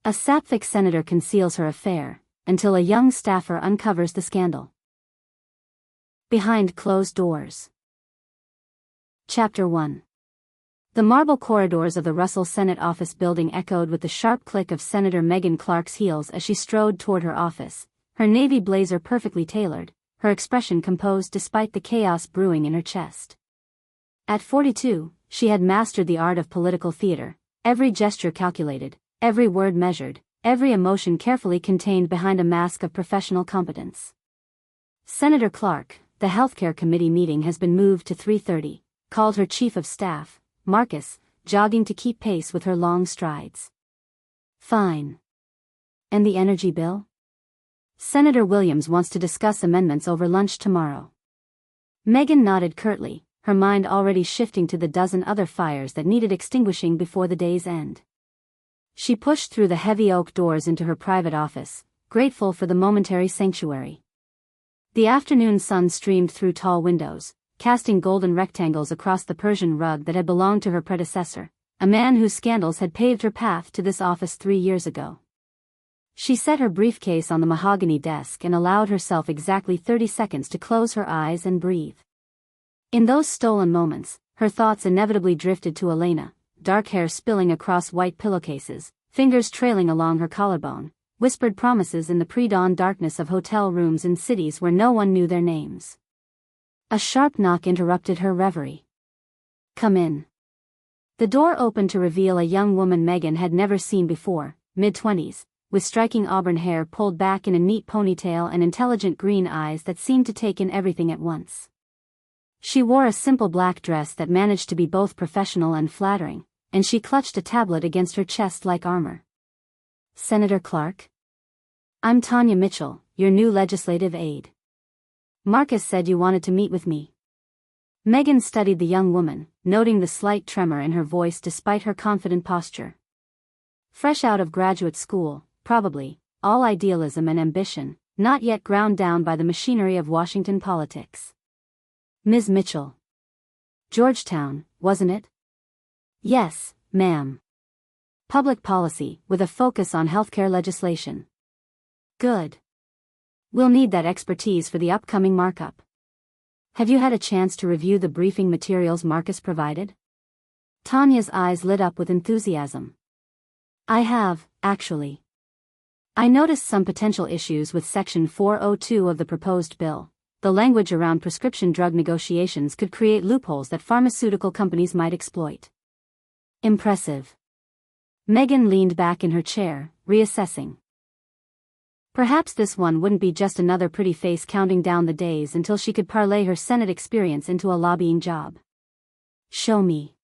A Sapphic senator conceals her affair, until a young staffer uncovers the scandal. Behind closed doors. Chapter 1. The marble corridors of the Russell Senate office building echoed with the sharp click of Senator Megan Clarke's heels as she strode toward her office, her navy blazer perfectly tailored, her expression composed despite the chaos brewing in her chest. At 42, she had mastered the art of political theater, every gesture calculated, every word measured, every emotion carefully contained behind a mask of professional competence. Senator Clarke, the Healthcare Committee meeting has been moved to 3:30, called her Chief of Staff, Marcus, jogging to keep pace with her long strides. Fine. And the energy bill? Senator Williams wants to discuss amendments over lunch tomorrow. Megan nodded curtly, her mind already shifting to the dozen other fires that needed extinguishing before the day's end. She pushed through the heavy oak doors into her private office, grateful for the momentary sanctuary. The afternoon sun streamed through tall windows, casting golden rectangles across the Persian rug that had belonged to her predecessor, a man whose scandals had paved her path to this office 3 years ago. She set her briefcase on the mahogany desk and allowed herself exactly 30 seconds to close her eyes and breathe. In those stolen moments, her thoughts inevitably drifted to Elena, dark hair spilling across white pillowcases, fingers trailing along her collarbone, whispered promises in the pre-dawn darkness of hotel rooms in cities where no one knew their names. A sharp knock interrupted her reverie. "Come in." The door opened to reveal a young woman Megan had never seen before, mid-20s, with striking auburn hair pulled back in a neat ponytail and intelligent green eyes that seemed to take in everything at once. She wore a simple black dress that managed to be both professional and flattering, and she clutched a tablet against her chest like armor. "Senator Clarke? I'm Tonya Mitchell, your new legislative aide. Marcus said you wanted to meet with me." Megan studied the young woman, noting the slight tremor in her voice despite her confident posture. Fresh out of graduate school, probably, all idealism and ambition, not yet ground down by the machinery of Washington politics. "Ms. Mitchell. Georgetown, wasn't it?" "Yes, ma'am. Public policy, with a focus on healthcare legislation." "Good. We'll need that expertise for the upcoming markup. Have you had a chance to review the briefing materials Marcus provided?" Tanya's eyes lit up with enthusiasm. "I have, actually. I noticed some potential issues with Section 402 of the proposed bill. The language around prescription drug negotiations could create loopholes that pharmaceutical companies might exploit." "Impressive." Megan leaned back in her chair, reassessing. Perhaps this one wouldn't be just another pretty face counting down the days until she could parlay her Senate experience into a lobbying job. "Show me."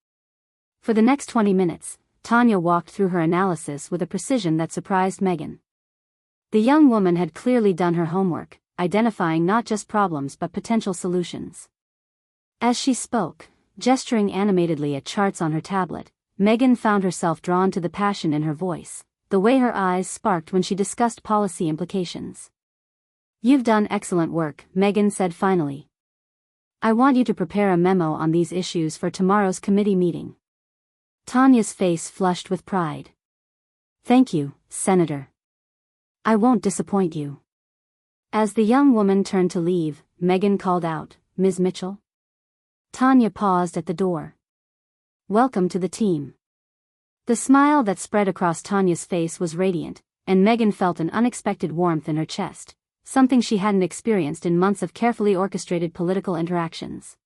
For the next 20 minutes, Tonya walked through her analysis with a precision that surprised Megan. The young woman had clearly done her homework, identifying not just problems but potential solutions. As she spoke, gesturing animatedly at charts on her tablet, Megan found herself drawn to the passion in her voice, the way her eyes sparked when she discussed policy implications. "You've done excellent work," Megan said finally. "I want you to prepare a memo on these issues for tomorrow's committee meeting." Tanya's face flushed with pride. "Thank you, Senator. I won't disappoint you." As the young woman turned to leave, Megan called out, "Ms. Mitchell?" Tonya paused at the door. "Welcome to the team." The smile that spread across Tanya's face was radiant, and Megan felt an unexpected warmth in her chest, something she hadn't experienced in months of carefully orchestrated political interactions.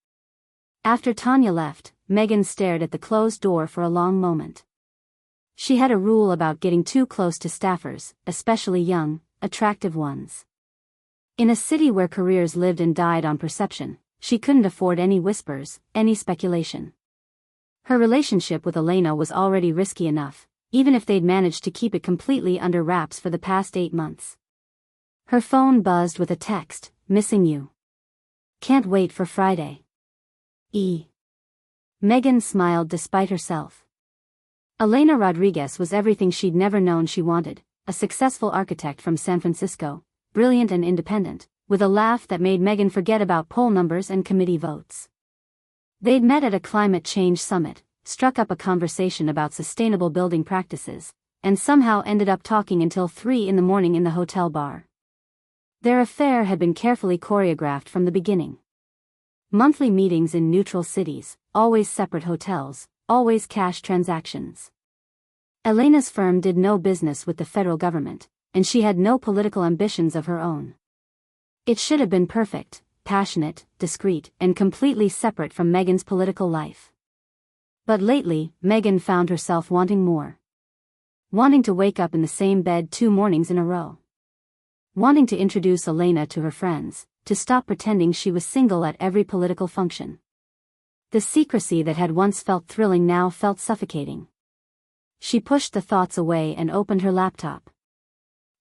After Tonya left, Megan stared at the closed door for a long moment. She had a rule about getting too close to staffers, especially young, attractive ones. In a city where careers lived and died on perception, she couldn't afford any whispers, any speculation. Her relationship with Elena was already risky enough, even if they'd managed to keep it completely under wraps for the past 8 months. Her phone buzzed with a text, "Missing you. Can't wait for Friday. E." Megan smiled despite herself. Elena Rodriguez was everything she'd never known she wanted, a successful architect from San Francisco, brilliant and independent, with a laugh that made Megan forget about poll numbers and committee votes. They'd met at a climate change summit, struck up a conversation about sustainable building practices, and somehow ended up talking until 3 in the morning in the hotel bar. Their affair had been carefully choreographed from the beginning. Monthly meetings in neutral cities, always separate hotels, always cash transactions. Elena's firm did no business with the federal government, and she had no political ambitions of her own. It should have been perfect, passionate, discreet, and completely separate from Megan's political life. But lately, Megan found herself wanting more. Wanting to wake up in the same bed 2 mornings in a row. Wanting to introduce Elena to her friends, to stop pretending she was single at every political function. The secrecy that had once felt thrilling now felt suffocating. She pushed the thoughts away and opened her laptop.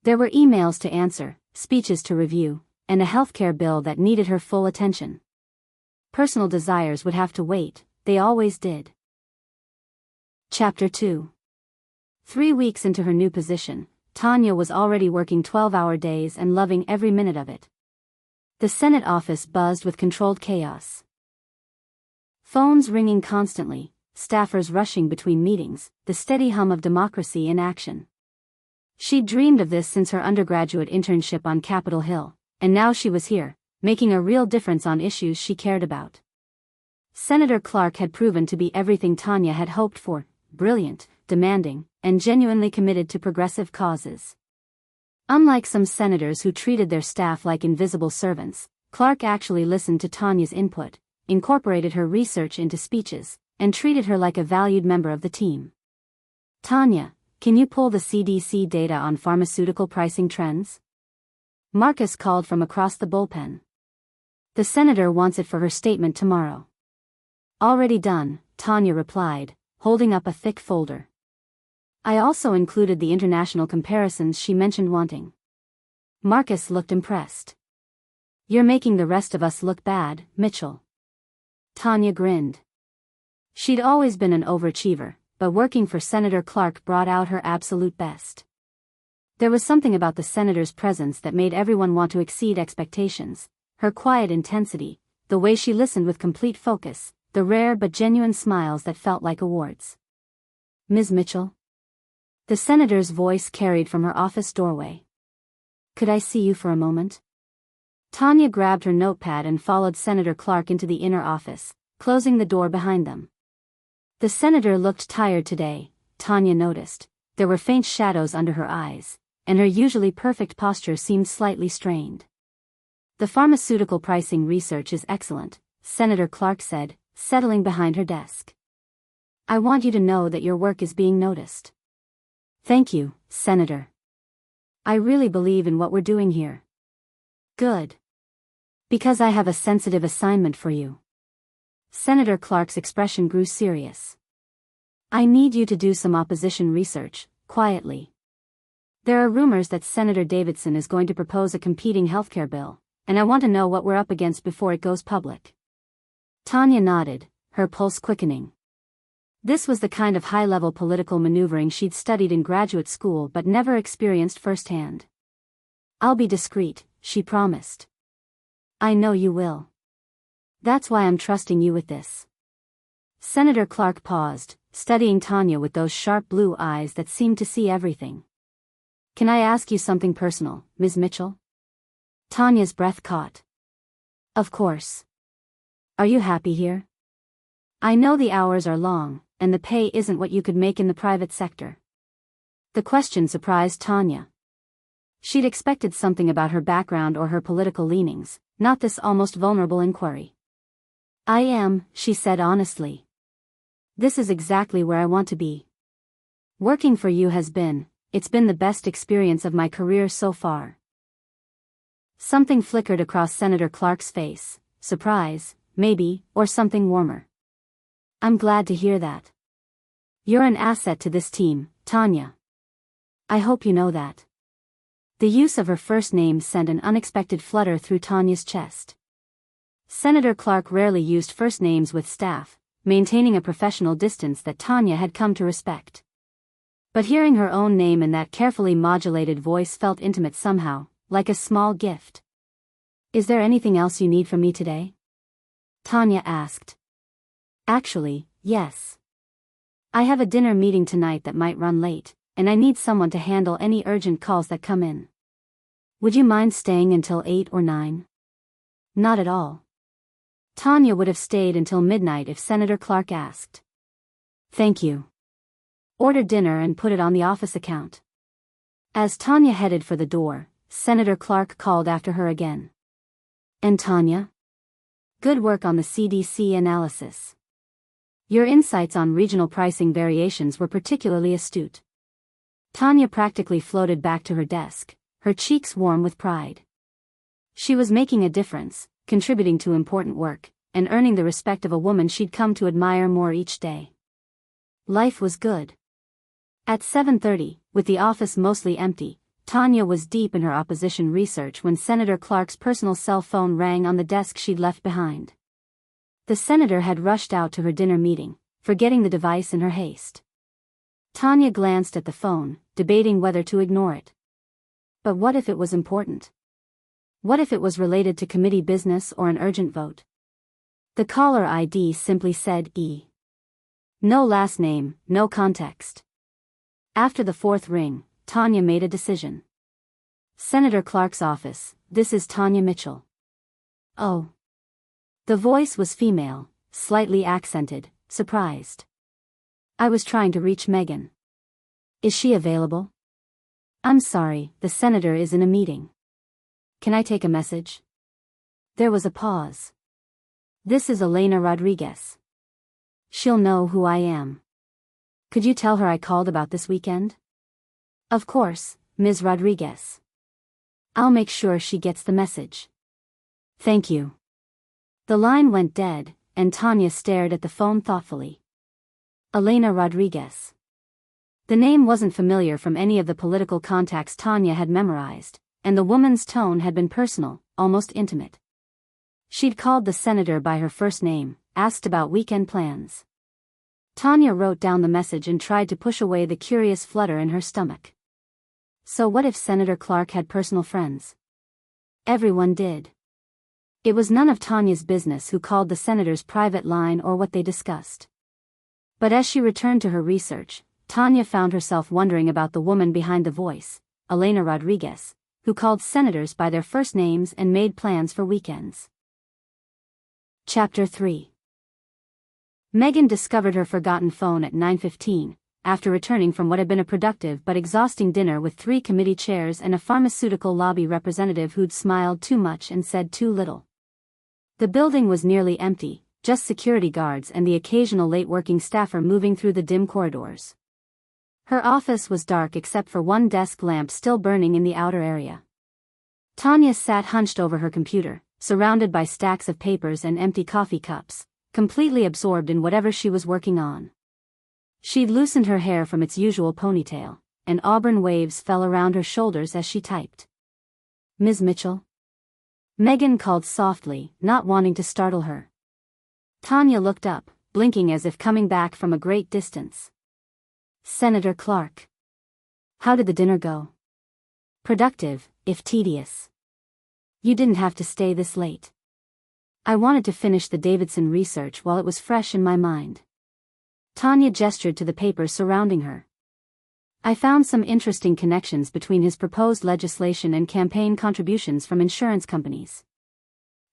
There were emails to answer, speeches to review, and a healthcare bill that needed her full attention. Personal desires would have to wait, they always did. Chapter 2. 3 weeks into her new position, Tonya was already working 12-hour days and loving every minute of it. The Senate office buzzed with controlled chaos. Phones ringing constantly, staffers rushing between meetings, the steady hum of democracy in action. She'd dreamed of this since her undergraduate internship on Capitol Hill, and now she was here, making a real difference on issues she cared about. Senator Clarke had proven to be everything Tonya had hoped for: brilliant, demanding, and genuinely committed to progressive causes. Unlike some senators who treated their staff like invisible servants, Clarke actually listened to Tonya's input, incorporated her research into speeches, and treated her like a valued member of the team. "Tonya, can you pull the CDC data on pharmaceutical pricing trends?" Marcus called from across the bullpen. "The senator wants it for her statement tomorrow." "Already done," Tonya replied, holding up a thick folder. "I also included the international comparisons she mentioned wanting." Marcus looked impressed. "You're making the rest of us look bad, Mitchell." Tonya grinned. She'd always been an overachiever, but working for Senator Clarke brought out her absolute best. There was something about the senator's presence that made everyone want to exceed expectations: her quiet intensity, the way she listened with complete focus, the rare but genuine smiles that felt like awards. "Ms. Mitchell?" The senator's voice carried from her office doorway. "Could I see you for a moment?" Tonya grabbed her notepad and followed Senator Clarke into the inner office, closing the door behind them. The senator looked tired today, Tonya noticed. There were faint shadows under her eyes, and her usually perfect posture seemed slightly strained. "The pharmaceutical pricing research is excellent," Senator Clarke said, settling behind her desk. "I want you to know that your work is being noticed." "Thank you, Senator. I really believe in what we're doing here." "Good. Because I have a sensitive assignment for you." Senator Clarke's expression grew serious. "I need you to do some opposition research, quietly. There are rumors that Senator Davidson is going to propose a competing healthcare bill, and I want to know what we're up against before it goes public." Tonya nodded, her pulse quickening. This was the kind of high-level political maneuvering she'd studied in graduate school but never experienced firsthand. "I'll be discreet," she promised. "I know you will. That's why I'm trusting you with this." Senator Clarke paused, studying Tonya with those sharp blue eyes that seemed to see everything. "Can I ask you something personal, Ms. Mitchell?" Tonya's breath caught. "Of course. Are you happy here? I know the hours are long, and the pay isn't what you could make in the private sector." The question surprised Tonya. She'd expected something about her background or her political leanings, not this almost vulnerable inquiry. "I am," she said honestly. "This is exactly where I want to be. Working for you it's been the best experience of my career so far." Something flickered across Senator Clarke's face: surprise, maybe, or something warmer. "I'm glad to hear that. You're an asset to this team, Tonya. I hope you know that." The use of her first name sent an unexpected flutter through Tonya's chest. Senator Clarke rarely used first names with staff, maintaining a professional distance that Tonya had come to respect. But hearing her own name in that carefully modulated voice felt intimate somehow, like a small gift. "Is there anything else you need from me today?" Tonya asked. "Actually, yes. I have a dinner meeting tonight that might run late, and I need someone to handle any urgent calls that come in. Would you mind staying until 8 or 9? Not at all. Tonya would have stayed until midnight if Senator Clarke asked. Thank you. Order dinner and put it on the office account. As Tonya headed for the door, Senator Clarke called after her again. And Tonya? Good work on the CDC analysis. Your insights on regional pricing variations were particularly astute. Tonya practically floated back to her desk, her cheeks warm with pride. She was making a difference, contributing to important work, and earning the respect of a woman she'd come to admire more each day. Life was good. At 7:30, with the office mostly empty, Tonya was deep in her opposition research when Senator Clarke's personal cell phone rang on the desk she'd left behind. The senator had rushed out to her dinner meeting, forgetting the device in her haste. Tonya glanced at the phone, debating whether to ignore it. But what if it was important? What if it was related to committee business or an urgent vote? The caller ID simply said E. No last name, no context. After the fourth ring, Tonya made a decision. Senator Clarke's office, this is Tonya Mitchell. Oh. The voice was female, slightly accented, surprised. I was trying to reach Megan. Is she available? I'm sorry, the senator is in a meeting. Can I take a message? There was a pause. This is Elena Rodriguez. She'll know who I am. Could you tell her I called about this weekend? Of course, Ms. Rodriguez. I'll make sure she gets the message. Thank you. The line went dead, and Tonya stared at the phone thoughtfully. Elena Rodriguez. The name wasn't familiar from any of the political contacts Tonya had memorized, and the woman's tone had been personal, almost intimate. She'd called the senator by her first name, asked about weekend plans. Tonya wrote down the message and tried to push away the curious flutter in her stomach. So what if Senator Clarke had personal friends? Everyone did. It was none of Tonya's business who called the senator's private line or what they discussed. But as she returned to her research, Tonya found herself wondering about the woman behind the voice, Elena Rodriguez, who called senators by their first names and made plans for weekends. Chapter 3. Megan discovered her forgotten phone at 9:15, after returning from what had been a productive but exhausting dinner with 3 committee chairs and a pharmaceutical lobby representative who'd smiled too much and said too little. The building was nearly empty, just security guards and the occasional late-working staffer moving through the dim corridors. Her office was dark except for one desk lamp still burning in the outer area. Tonya sat hunched over her computer, surrounded by stacks of papers and empty coffee cups, completely absorbed in whatever she was working on. She'd loosened her hair from its usual ponytail, and auburn waves fell around her shoulders as she typed. Ms. Mitchell? Megan called softly, not wanting to startle her. Tonya looked up, blinking as if coming back from a great distance. Senator Clarke. How did the dinner go? Productive, if tedious. You didn't have to stay this late. I wanted to finish the Davidson research while it was fresh in my mind. Tonya gestured to the papers surrounding her. I found some interesting connections between his proposed legislation and campaign contributions from insurance companies.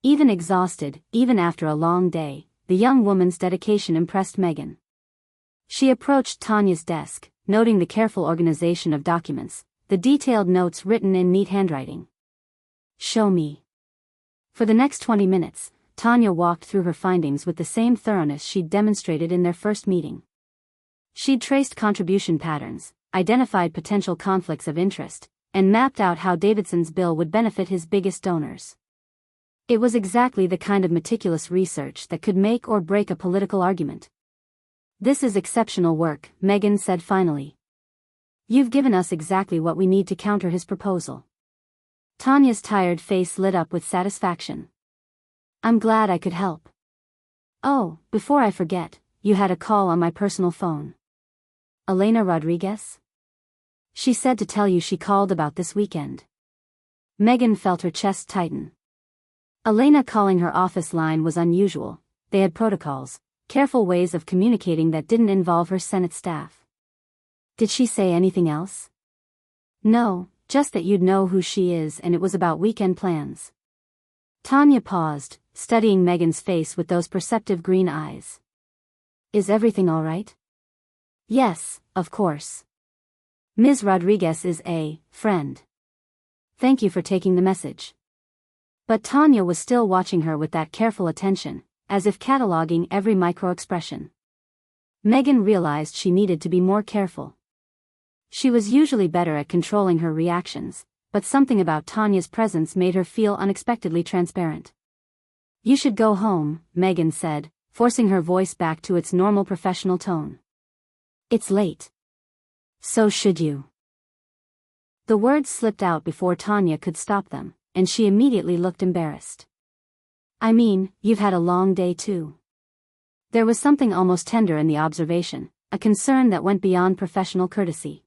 Even exhausted, even after a long day, the young woman's dedication impressed Megan. She approached Tonya's desk, noting the careful organization of documents, the detailed notes written in neat handwriting. Show me. For the next 20 minutes, Tonya walked through her findings with the same thoroughness she'd demonstrated in their first meeting. She'd traced contribution patterns, identified potential conflicts of interest, and mapped out how Davidson's bill would benefit his biggest donors. It was exactly the kind of meticulous research that could make or break a political argument. This is exceptional work, Megan said finally. You've given us exactly what we need to counter his proposal. Tonya's tired face lit up with satisfaction. I'm glad I could help. Oh, before I forget, you had a call on my personal phone. Elena Rodriguez? She said to tell you she called about this weekend. Megan felt her chest tighten. Elena calling her office line was unusual. They had protocols, careful ways of communicating that didn't involve her Senate staff. Did she say anything else? No, just that you'd know who she is and it was about weekend plans. Tonya paused, studying Megan's face with those perceptive green eyes. Is everything all right? Yes, of course. Ms. Rodriguez is a friend. Thank you for taking the message. But Tonya was still watching her with that careful attention, as if cataloging every micro-expression. Megan realized she needed to be more careful. She was usually better at controlling her reactions, but something about Tonya's presence made her feel unexpectedly transparent. You should go home, Megan said, forcing her voice back to its normal professional tone. It's late. So should you. The words slipped out before Tonya could stop them, and she immediately looked embarrassed. I mean, you've had a long day too. There was something almost tender in the observation, a concern that went beyond professional courtesy.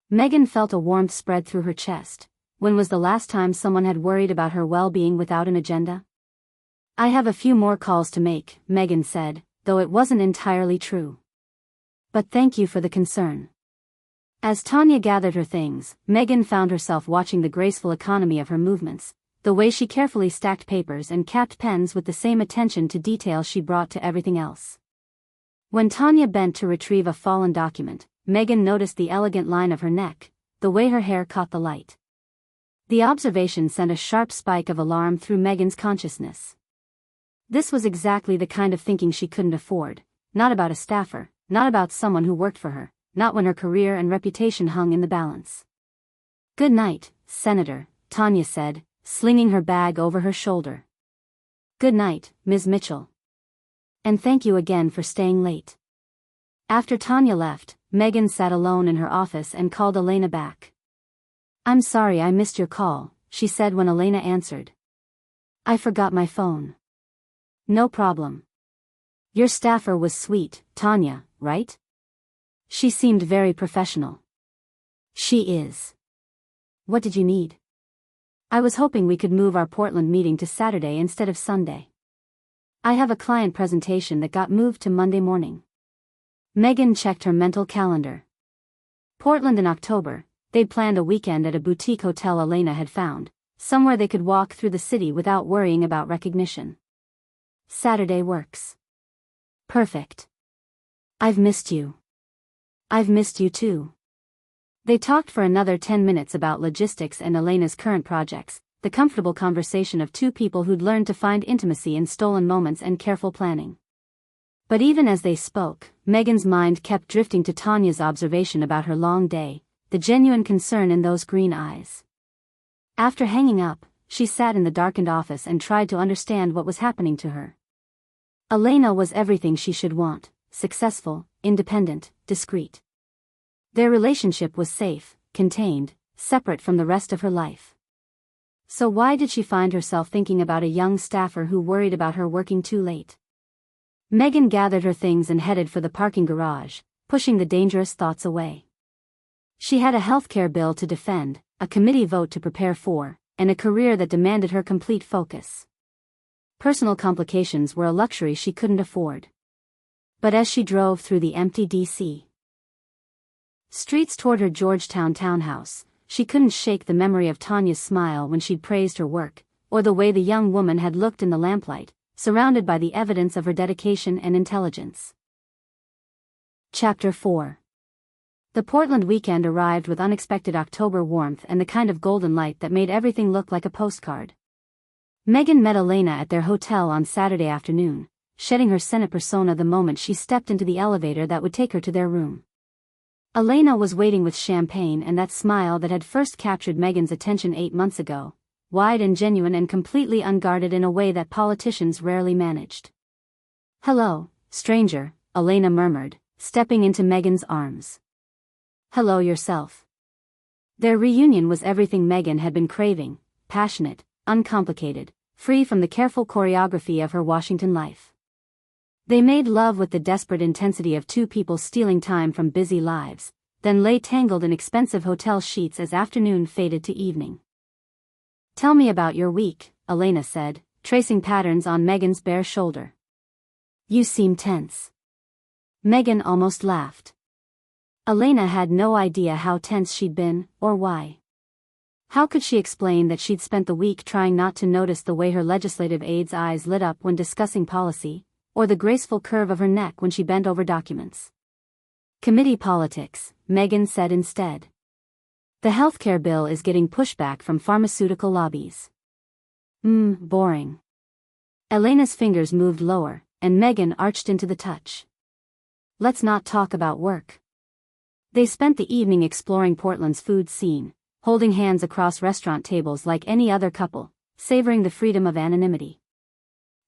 Megan felt a warmth spread through her chest. When was the last time someone had worried about her well-being without an agenda? I have a few more calls to make, Megan said, though it wasn't entirely true. But thank you for the concern. As Tonya gathered her things, Megan found herself watching the graceful economy of her movements, the way she carefully stacked papers and capped pens with the same attention to detail she brought to everything else. When Tonya bent to retrieve a fallen document, Megan noticed the elegant line of her neck, the way her hair caught the light. The observation sent a sharp spike of alarm through Megan's consciousness. This was exactly the kind of thinking she couldn't afford, not about a staffer, not about someone who worked for her, not when her career and reputation hung in the balance. Good night, Senator, Tonya said, slinging her bag over her shoulder. Good night, Ms. Mitchell. And thank you again for staying late. After Tonya left, Megan sat alone in her office and called Elena back. I'm sorry I missed your call, she said when Elena answered. I forgot my phone. No problem. Your staffer was sweet, Tonya, right? She seemed very professional. She is. What did you need? I was hoping we could move our Portland meeting to Saturday instead of Sunday. I have a client presentation that got moved to Monday morning. Megan checked her mental calendar. Portland in October, they'd planned a weekend at a boutique hotel Elena had found, somewhere they could walk through the city without worrying about recognition. Saturday works. Perfect. I've missed you. I've missed you too. They talked for another 10 minutes about logistics and Elena's current projects, the comfortable conversation of two people who'd learned to find intimacy in stolen moments and careful planning. But even as they spoke, Megan's mind kept drifting to Tonya's observation about her long day, the genuine concern in those green eyes. After hanging up, she sat in the darkened office and tried to understand what was happening to her. Elena was everything she should want: successful, independent, discreet. Their relationship was safe, contained, separate from the rest of her life. So why did she find herself thinking about a young staffer who worried about her working too late? Megan gathered her things and headed for the parking garage, pushing the dangerous thoughts away. She had a healthcare bill to defend, a committee vote to prepare for, and a career that demanded her complete focus. Personal complications were a luxury she couldn't afford. But as she drove through the empty D.C. streets toward her Georgetown townhouse, she couldn't shake the memory of Tonya's smile when she'd praised her work, or the way the young woman had looked in the lamplight, surrounded by the evidence of her dedication and intelligence. Chapter 4. The Portland weekend arrived with unexpected October warmth and the kind of golden light that made everything look like a postcard. Megan met Elena at their hotel on Saturday afternoon, shedding her Senate persona the moment she stepped into the elevator that would take her to their room. Elena was waiting with champagne and that smile that had first captured Megan's attention 8 months ago, wide and genuine and completely unguarded in a way that politicians rarely managed. Hello, stranger, Elena murmured, stepping into Megan's arms. Hello yourself. Their reunion was everything Megan had been craving: passionate, uncomplicated, free from the careful choreography of her Washington life. They made love with the desperate intensity of two people stealing time from busy lives, then lay tangled in expensive hotel sheets as afternoon faded to evening. Tell me about your week, Elena said, tracing patterns on Megan's bare shoulder. You seem tense. Megan almost laughed. Elena had no idea how tense she'd been, or why. How could she explain that she'd spent the week trying not to notice the way her legislative aide's eyes lit up when discussing policy, or the graceful curve of her neck when she bent over documents? Committee politics, Megan said instead. The healthcare bill is getting pushback from pharmaceutical lobbies. Boring. Elena's fingers moved lower, and Megan arched into the touch. Let's not talk about work. They spent the evening exploring Portland's food scene, holding hands across restaurant tables like any other couple, savoring the freedom of anonymity.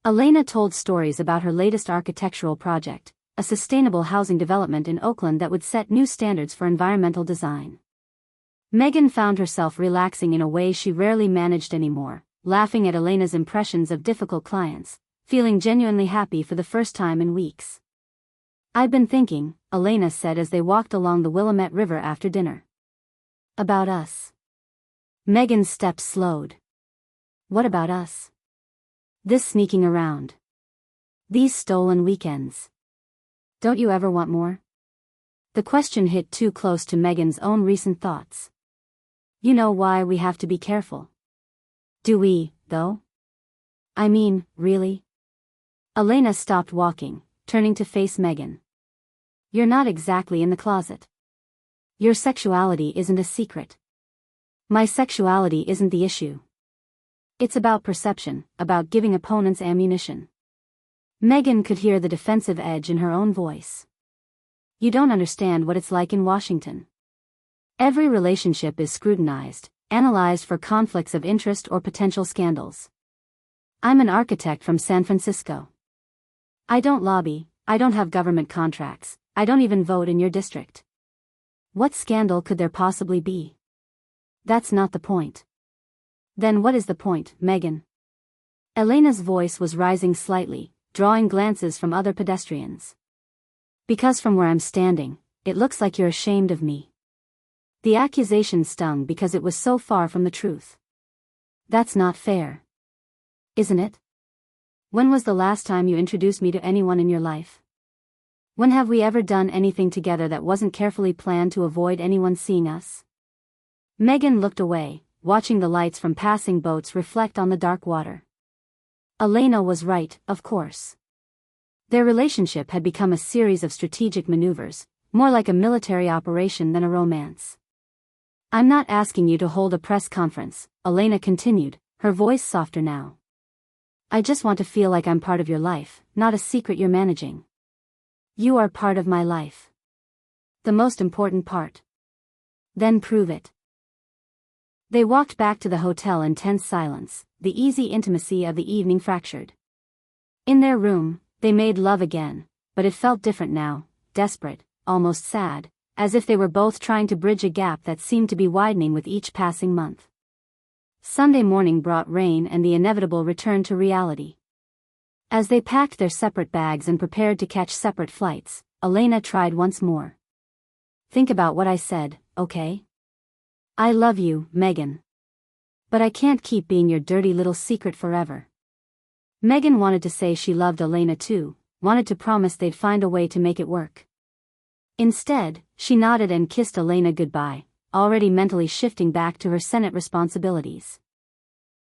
Elena told stories about her latest architectural project, a sustainable housing development in Oakland that would set new standards for environmental design. Megan found herself relaxing in a way she rarely managed anymore, laughing at Elena's impressions of difficult clients, feeling genuinely happy for the first time in weeks. I've been thinking, Elena said as they walked along the Willamette River after dinner. About us. Megan's steps slowed. What about us? This sneaking around. These stolen weekends. Don't you ever want more? The question hit too close to Megan's own recent thoughts. You know why we have to be careful. Do we, though? I mean, really? Elena stopped walking, turning to face Megan. You're not exactly in the closet. Your sexuality isn't a secret. My sexuality isn't the issue. It's about perception, about giving opponents ammunition. Megan could hear the defensive edge in her own voice. You don't understand what it's like in Washington. Every relationship is scrutinized, analyzed for conflicts of interest or potential scandals. I'm an architect from San Francisco. I don't lobby, I don't have government contracts, I don't even vote in your district. What scandal could there possibly be? That's not the point. Then what is the point, Megan? Elena's voice was rising slightly, drawing glances from other pedestrians. Because from where I'm standing, it looks like you're ashamed of me. The accusation stung because it was so far from the truth. That's not fair. Isn't it? When was the last time you introduced me to anyone in your life? When have we ever done anything together that wasn't carefully planned to avoid anyone seeing us? Megan looked away, watching the lights from passing boats reflect on the dark water. Elena was right, of course. Their relationship had become a series of strategic maneuvers, more like a military operation than a romance. I'm not asking you to hold a press conference, Elena continued, her voice softer now. I just want to feel like I'm part of your life, not a secret you're managing. You are part of my life. The most important part. Then prove it. They walked back to the hotel in tense silence, the easy intimacy of the evening fractured. In their room, they made love again, but it felt different now, desperate, almost sad, as if they were both trying to bridge a gap that seemed to be widening with each passing month. Sunday morning brought rain and the inevitable return to reality. As they packed their separate bags and prepared to catch separate flights, Elena tried once more. Think about what I said, okay? I love you, Megan. But I can't keep being your dirty little secret forever. Megan wanted to say she loved Elena too, wanted to promise they'd find a way to make it work. Instead, she nodded and kissed Elena goodbye, already mentally shifting back to her Senate responsibilities.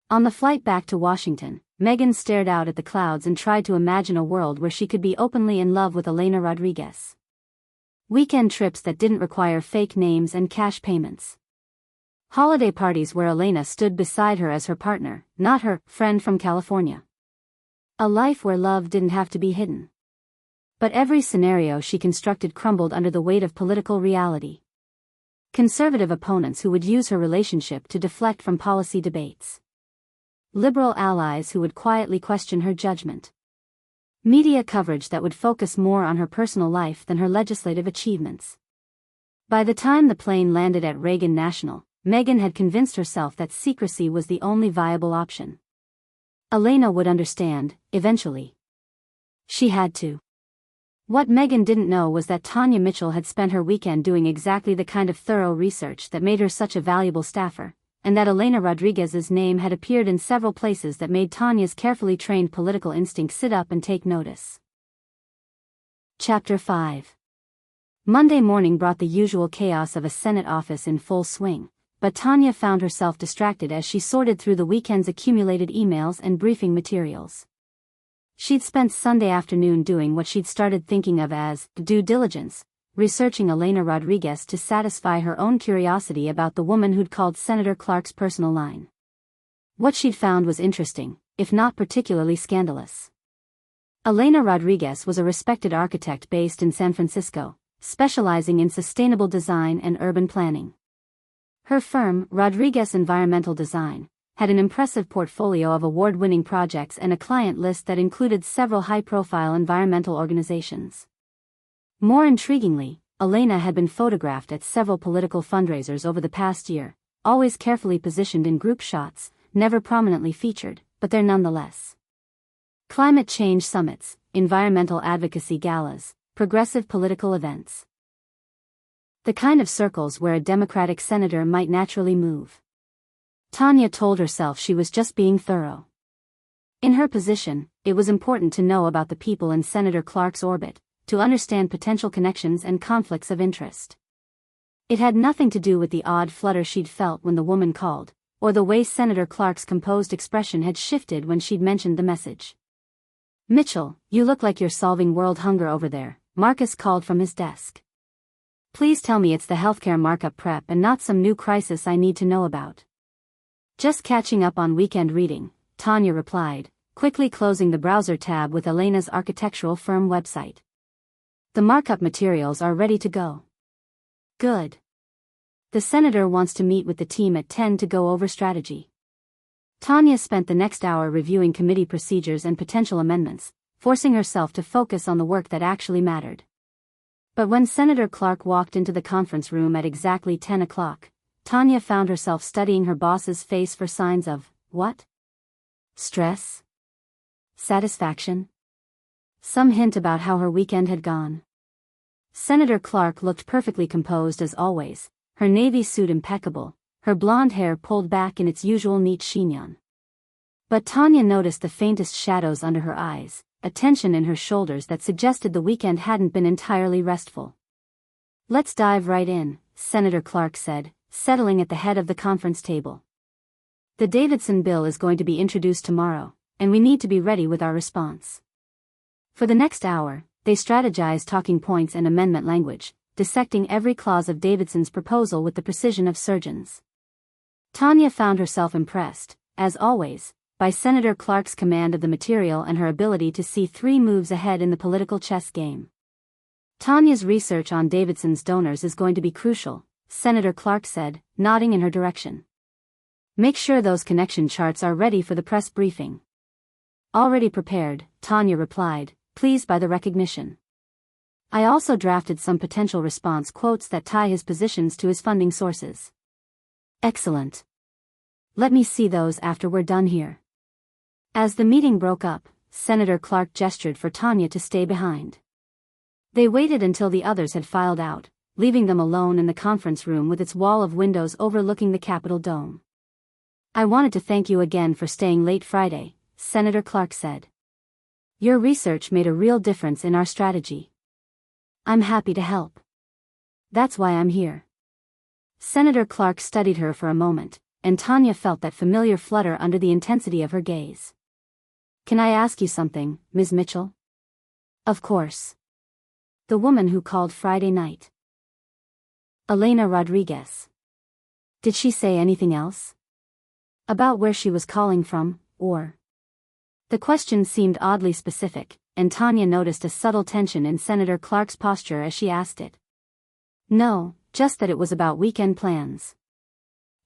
On the flight back to Washington, Megan stared out at the clouds and tried to imagine a world where she could be openly in love with Elena Rodriguez. Weekend trips that didn't require fake names and cash payments. Holiday parties where Elena stood beside her as her partner, not her friend from California. A life where love didn't have to be hidden. But every scenario she constructed crumbled under the weight of political reality. Conservative opponents who would use her relationship to deflect from policy debates. Liberal allies who would quietly question her judgment. Media coverage that would focus more on her personal life than her legislative achievements. By the time the plane landed at Reagan National, Megan had convinced herself that secrecy was the only viable option. Elena would understand, eventually. She had to. What Megan didn't know was that Tonya Mitchell had spent her weekend doing exactly the kind of thorough research that made her such a valuable staffer, and that Elena Rodriguez's name had appeared in several places that made Tonya's carefully trained political instinct sit up and take notice. Chapter 5. Monday morning brought the usual chaos of a Senate office in full swing, but Tonya found herself distracted as she sorted through the weekend's accumulated emails and briefing materials. She'd spent Sunday afternoon doing what she'd started thinking of as due diligence, researching Elena Rodriguez to satisfy her own curiosity about the woman who'd called Senator Clarke's personal line. What she'd found was interesting, if not particularly scandalous. Elena Rodriguez was a respected architect based in San Francisco, specializing in sustainable design and urban planning. Her firm, Rodriguez Environmental Design, had an impressive portfolio of award-winning projects and a client list that included several high-profile environmental organizations. More intriguingly, Elena had been photographed at several political fundraisers over the past year, always carefully positioned in group shots, never prominently featured, but there nonetheless. Climate change summits, environmental advocacy galas, progressive political events. The kind of circles where a Democratic senator might naturally move. Tonya told herself she was just being thorough. In her position, it was important to know about the people in Senator Clarke's orbit, to understand potential connections and conflicts of interest. It had nothing to do with the odd flutter she'd felt when the woman called, or the way Senator Clarke's composed expression had shifted when she'd mentioned the message. "Mitchell, you look like you're solving world hunger over there," Marcus called from his desk. "Please tell me it's the healthcare markup prep and not some new crisis I need to know about." "Just catching up on weekend reading," Tonya replied, quickly closing the browser tab with Elena's architectural firm website. "The markup materials are ready to go." "Good. The senator wants to meet with the team at 10 to go over strategy." Tonya spent the next hour reviewing committee procedures and potential amendments, forcing herself to focus on the work that actually mattered. But when Senator Clarke walked into the conference room at exactly 10 o'clock, Tonya found herself studying her boss's face for signs of, what? Stress? Satisfaction? Some hint about how her weekend had gone. Senator Clarke looked perfectly composed as always, her navy suit impeccable, her blonde hair pulled back in its usual neat chignon. But Tonya noticed the faintest shadows under her eyes, a tension in her shoulders that suggested the weekend hadn't been entirely restful. "Let's dive right in," Senator Clarke said, settling at the head of the conference table. "The Davidson bill is going to be introduced tomorrow, and we need to be ready with our response." For the next hour, they strategized talking points and amendment language, dissecting every clause of Davidson's proposal with the precision of surgeons. Tonya found herself impressed, as always, by Senator Clarke's command of the material and her ability to see 3 moves ahead in the political chess game. "Tonya's research on Davidson's donors is going to be crucial," Senator Clarke said, nodding in her direction. "Make sure those connection charts are ready for the press briefing." "Already prepared," Tonya replied, pleased by the recognition. "I also drafted some potential response quotes that tie his positions to his funding sources." "Excellent. Let me see those after we're done here." As the meeting broke up, Senator Clarke gestured for Tonya to stay behind. They waited until the others had filed out, leaving them alone in the conference room with its wall of windows overlooking the Capitol dome. "I wanted to thank you again for staying late Friday," Senator Clarke said. "Your research made a real difference in our strategy. I'm happy to help. That's why I'm here." Senator Clarke studied her for a moment, and Tonya felt that familiar flutter under the intensity of her gaze. "Can I ask you something, Ms. Mitchell?" "Of course." "The woman who called Friday night. Elena Rodriguez. Did she say anything else? About where she was calling from, or?" The question seemed oddly specific, and Tonya noticed a subtle tension in Senator Clarke's posture as she asked it. "No, just that it was about weekend plans."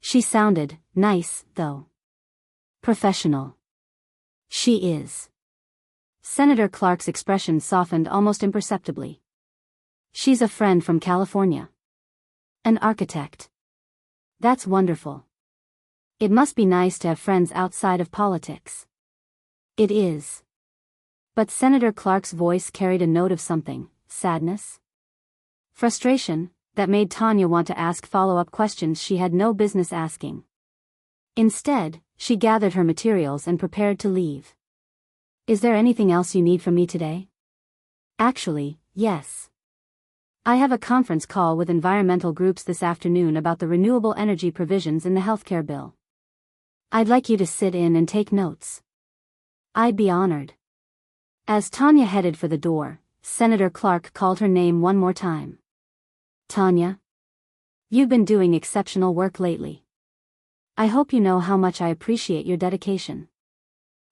She sounded nice, though. "Professional." "She is." Senator Clarke's expression softened almost imperceptibly. "She's a friend from California. An architect. That's wonderful. It must be nice to have friends outside of politics." "It is." But Senator Clarke's voice carried a note of something, sadness? Frustration, that made Tonya want to ask follow-up questions she had no business asking. Instead, she gathered her materials and prepared to leave. "Is there anything else you need from me today?" "Actually, yes. I have a conference call with environmental groups this afternoon about the renewable energy provisions in the healthcare bill. I'd like you to sit in and take notes. I'd be honored. As Tonya headed for the door, Senator Clarke called her name one more time. Tonya? You've been doing exceptional work lately. I hope you know how much I appreciate your dedication.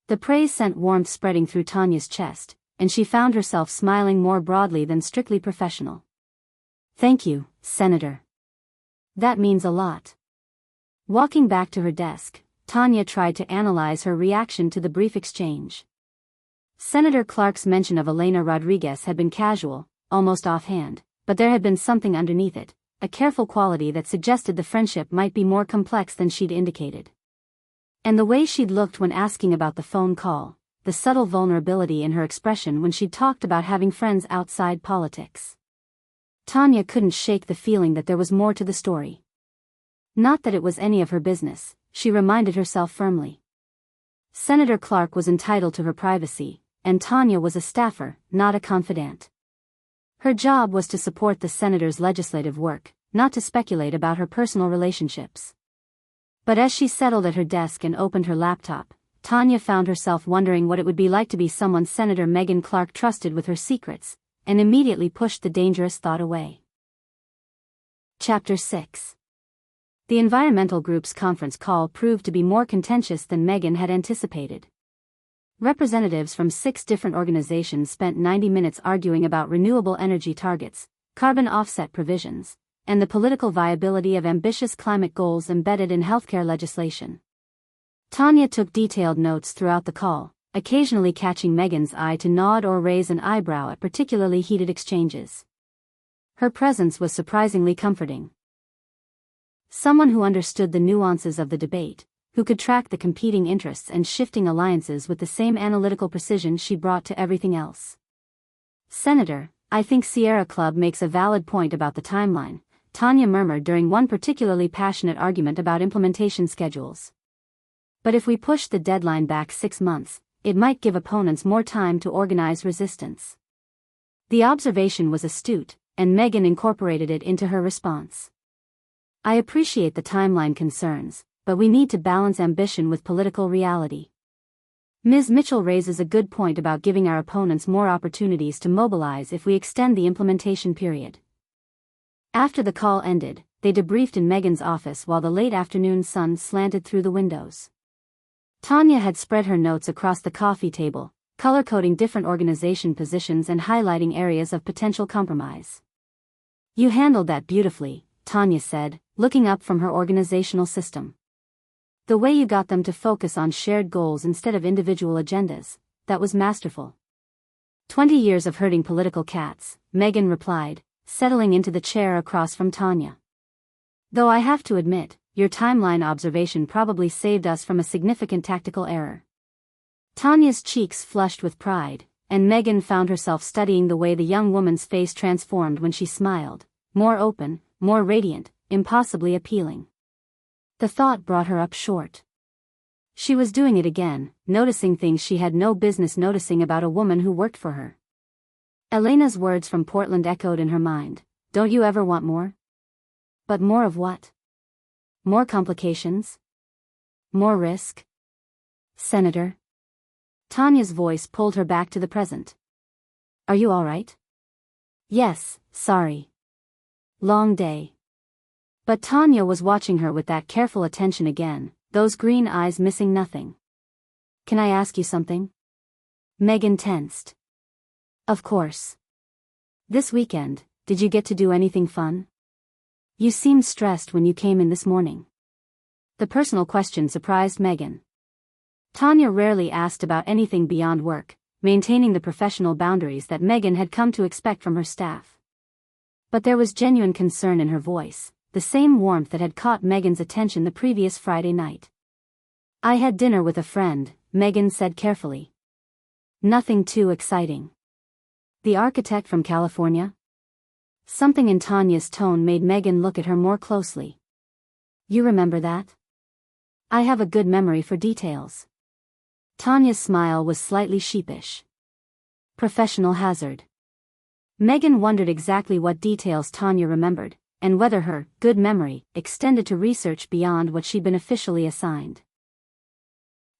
The praise sent warmth spreading through Tonya's chest, and she found herself smiling more broadly than strictly professional. Thank you, Senator. That means a lot. Walking back to her desk, Tonya tried to analyze her reaction to the brief exchange. Senator Clarke's mention of Elena Rodriguez had been casual, almost offhand, but there had been something underneath it, a careful quality that suggested the friendship might be more complex than she'd indicated. And the way she'd looked when asking about the phone call, the subtle vulnerability in her expression when she'd talked about having friends outside politics. Tonya couldn't shake the feeling that there was more to the story. Not that it was any of her business, she reminded herself firmly. Senator Clarke was entitled to her privacy, and Tonya was a staffer, not a confidant. Her job was to support the senator's legislative work, not to speculate about her personal relationships. But as she settled at her desk and opened her laptop, Tonya found herself wondering what it would be like to be someone Senator Megan Clarke trusted with her secrets, and immediately pushed the dangerous thought away. Chapter 6. The environmental group's conference call proved to be more contentious than Megan had anticipated. Representatives from 6 different organizations spent 90 minutes arguing about renewable energy targets, carbon offset provisions, and the political viability of ambitious climate goals embedded in healthcare legislation. Tonya took detailed notes throughout the call, occasionally catching Megan's eye to nod or raise an eyebrow at particularly heated exchanges. Her presence was surprisingly comforting. Someone who understood the nuances of the debate, who could track the competing interests and shifting alliances with the same analytical precision she brought to everything else. Senator, I think Sierra Club makes a valid point about the timeline, Tonya murmured during one particularly passionate argument about implementation schedules. But if we push the deadline back 6 months, it might give opponents more time to organize resistance. The observation was astute, and Megan incorporated it into her response. I appreciate the timeline concerns, but we need to balance ambition with political reality. Ms. Mitchell raises a good point about giving our opponents more opportunities to mobilize if we extend the implementation period. After the call ended, they debriefed in Megan's office while the late afternoon sun slanted through the windows. Tonya had spread her notes across the coffee table, color-coding different organization positions and highlighting areas of potential compromise. You handled that beautifully, Tonya said, looking up from her organizational system. The way you got them to focus on shared goals instead of individual agendas, that was masterful. 20 years of herding political cats, Megan replied, settling into the chair across from Tonya. Though I have to admit, your timeline observation probably saved us from a significant tactical error. Tonya's cheeks flushed with pride, and Megan found herself studying the way the young woman's face transformed when she smiled, more open, more radiant, impossibly appealing. The thought brought her up short. She was doing it again, noticing things she had no business noticing about a woman who worked for her. Elena's words from Portland echoed in her mind. Don't you ever want more? But more of what? More complications? More risk? Senator? Tonya's voice pulled her back to the present. Are you all right? Yes, sorry. Long day. But Tonya was watching her with that careful attention again, those green eyes missing nothing. Can I ask you something? Megan tensed. Of course. This weekend, did you get to do anything fun? You seemed stressed when you came in this morning. The personal question surprised Megan. Tonya rarely asked about anything beyond work, maintaining the professional boundaries that Megan had come to expect from her staff. But there was genuine concern in her voice, the same warmth that had caught Megan's attention the previous Friday night. I had dinner with a friend, Megan said carefully. Nothing too exciting. The architect from California? Something in Tonya's tone made Megan look at her more closely. You remember that? I have a good memory for details. Tonya's smile was slightly sheepish. Professional hazard. Megan wondered exactly what details Tonya remembered, and whether her good memory extended to research beyond what she'd been officially assigned.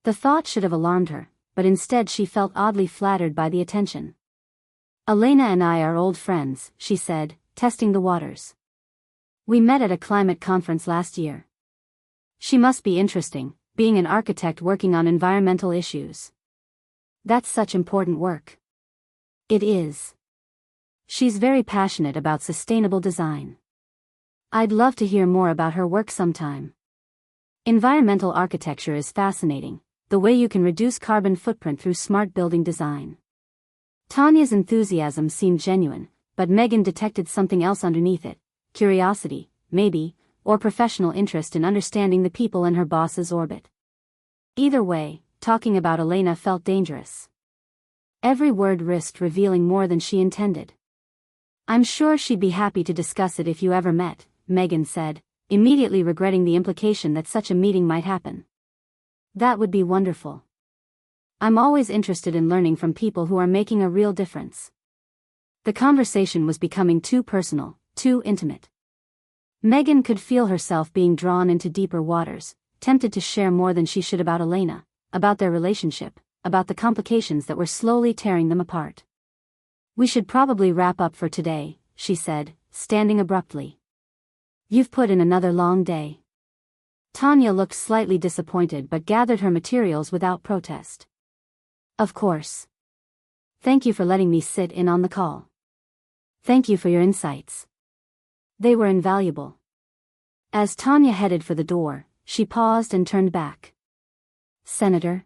The thought should have alarmed her, but instead she felt oddly flattered by the attention. "Elena and I are old friends," she said, testing the waters. "We met at a climate conference last year." She must be interesting, being an architect working on environmental issues. That's such important work. It is. She's very passionate about sustainable design. I'd love to hear more about her work sometime. Environmental architecture is fascinating, the way you can reduce carbon footprint through smart building design. Tonya's enthusiasm seemed genuine, but Megan detected something else underneath it: curiosity, maybe, or professional interest in understanding the people in her boss's orbit. Either way, talking about Elena felt dangerous. Every word risked revealing more than she intended. "I'm sure she'd be happy to discuss it if you ever met," Megan said, immediately regretting the implication that such a meeting might happen. "That would be wonderful. I'm always interested in learning from people who are making a real difference." The conversation was becoming too personal, too intimate. Megan could feel herself being drawn into deeper waters, tempted to share more than she should about Elena, about their relationship, about the complications that were slowly tearing them apart. "We should probably wrap up for today," she said, standing abruptly. "You've put in another long day." Tonya looked slightly disappointed but gathered her materials without protest. "Of course. Thank you for letting me sit in on the call. Thank you for your insights. They were invaluable." As Tonya headed for the door, she paused and turned back. "Senator,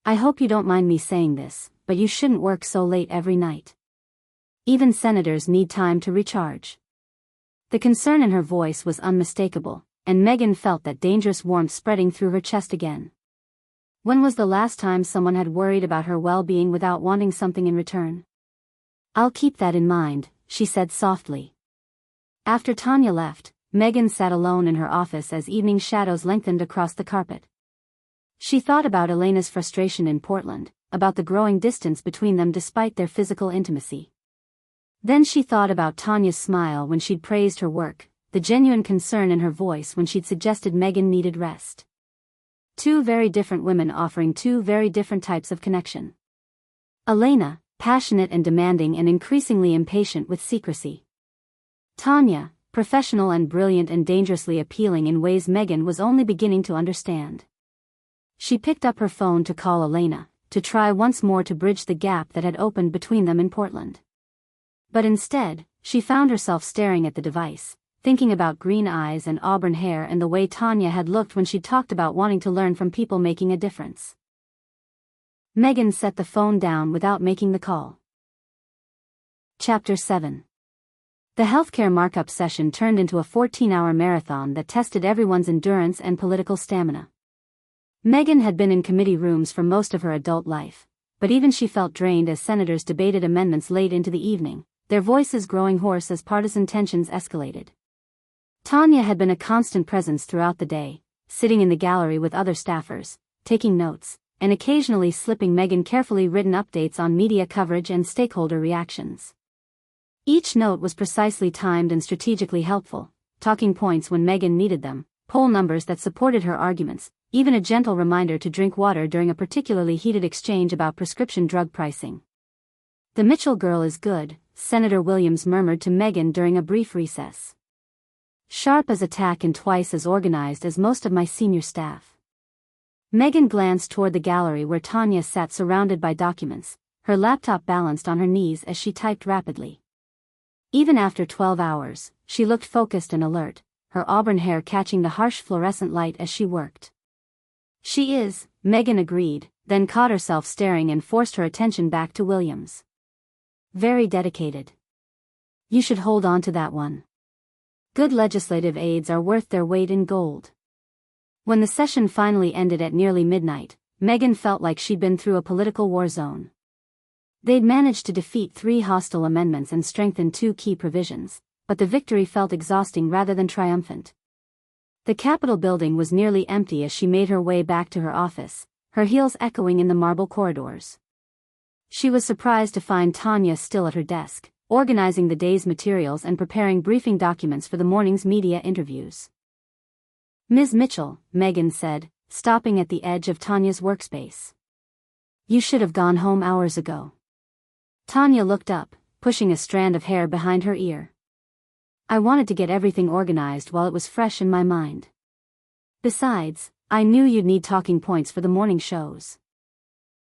I hope you don't mind me saying this, but you shouldn't work so late every night. Even senators need time to recharge." The concern in her voice was unmistakable, and Megan felt that dangerous warmth spreading through her chest again. When was the last time someone had worried about her well-being without wanting something in return? "I'll keep that in mind," she said softly. After Tonya left, Megan sat alone in her office as evening shadows lengthened across the carpet. She thought about Elena's frustration in Portland, about the growing distance between them despite their physical intimacy. Then she thought about Tonya's smile when she'd praised her work, the genuine concern in her voice when she'd suggested Megan needed rest. Two very different women offering two very different types of connection. Elena, passionate and demanding and increasingly impatient with secrecy. Tonya, professional and brilliant and dangerously appealing in ways Megan was only beginning to understand. She picked up her phone to call Elena, to try once more to bridge the gap that had opened between them in Portland. But instead, she found herself staring at the device, thinking about green eyes and auburn hair and the way Tonya had looked when she'd talked about wanting to learn from people making a difference. Megan set the phone down without making the call. Chapter 7. The healthcare markup session turned into a 14-hour marathon that tested everyone's endurance and political stamina. Megan had been in committee rooms for most of her adult life, but even she felt drained as senators debated amendments late into the evening, their voices growing hoarse as partisan tensions escalated. Tonya had been a constant presence throughout the day, sitting in the gallery with other staffers, taking notes, and occasionally slipping Megan carefully written updates on media coverage and stakeholder reactions. Each note was precisely timed and strategically helpful, talking points when Megan needed them, poll numbers that supported her arguments, even a gentle reminder to drink water during a particularly heated exchange about prescription drug pricing. "The Mitchell girl is good," Senator Williams murmured to Megan during a brief recess. "Sharp as a tack and twice as organized as most of my senior staff." Megan glanced toward the gallery where Tonya sat surrounded by documents, her laptop balanced on her knees as she typed rapidly. Even after 12 hours, she looked focused and alert, her auburn hair catching the harsh fluorescent light as she worked. "She is," Megan agreed, then caught herself staring and forced her attention back to Williams. "Very dedicated. You should hold on to that one. Good legislative aides are worth their weight in gold." When the session finally ended at nearly midnight, Megan felt like she'd been through a political war zone. They'd managed to defeat 3 hostile amendments and strengthen 2 key provisions, but the victory felt exhausting rather than triumphant. The Capitol building was nearly empty as she made her way back to her office, her heels echoing in the marble corridors. She was surprised to find Tonya still at her desk, organizing the day's materials and preparing briefing documents for the morning's media interviews. "Ms. Mitchell," Megan said, stopping at the edge of Tonya's workspace. "You should have gone home hours ago." Tonya looked up, pushing a strand of hair behind her ear. "I wanted to get everything organized while it was fresh in my mind. Besides, I knew you'd need talking points for the morning shows."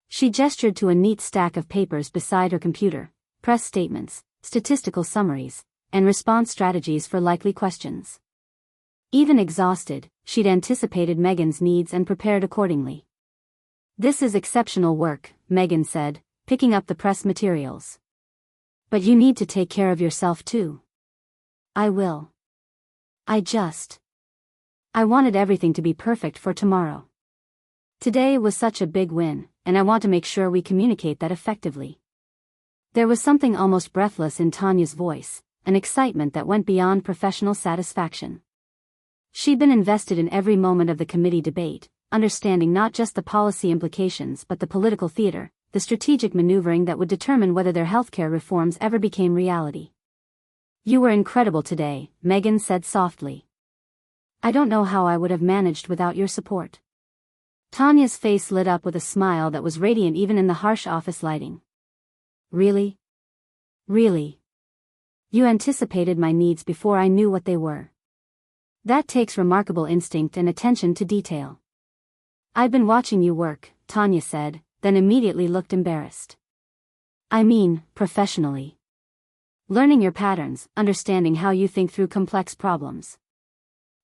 She gestured to a neat stack of papers beside her computer: press statements, statistical summaries, and response strategies for likely questions. Even exhausted, she'd anticipated Megan's needs and prepared accordingly. "This is exceptional work," Megan said, picking up the press materials. "But you need to take care of yourself too." "I will. I wanted everything to be perfect for tomorrow. Today was such a big win, and I want to make sure we communicate that effectively." There was something almost breathless in Tonya's voice, an excitement that went beyond professional satisfaction. She'd been invested in every moment of the committee debate, understanding not just the policy implications but the political theater, the strategic maneuvering that would determine whether their healthcare reforms ever became reality. "You were incredible today," Megan said softly. "I don't know how I would have managed without your support." Tonya's face lit up with a smile that was radiant even in the harsh office lighting. "Really? Really? You anticipated my needs before I knew what they were. That takes remarkable instinct and attention to detail." "I've been watching you work," Tonya said, then immediately looked embarrassed. "I mean, professionally. Learning your patterns, understanding how you think through complex problems.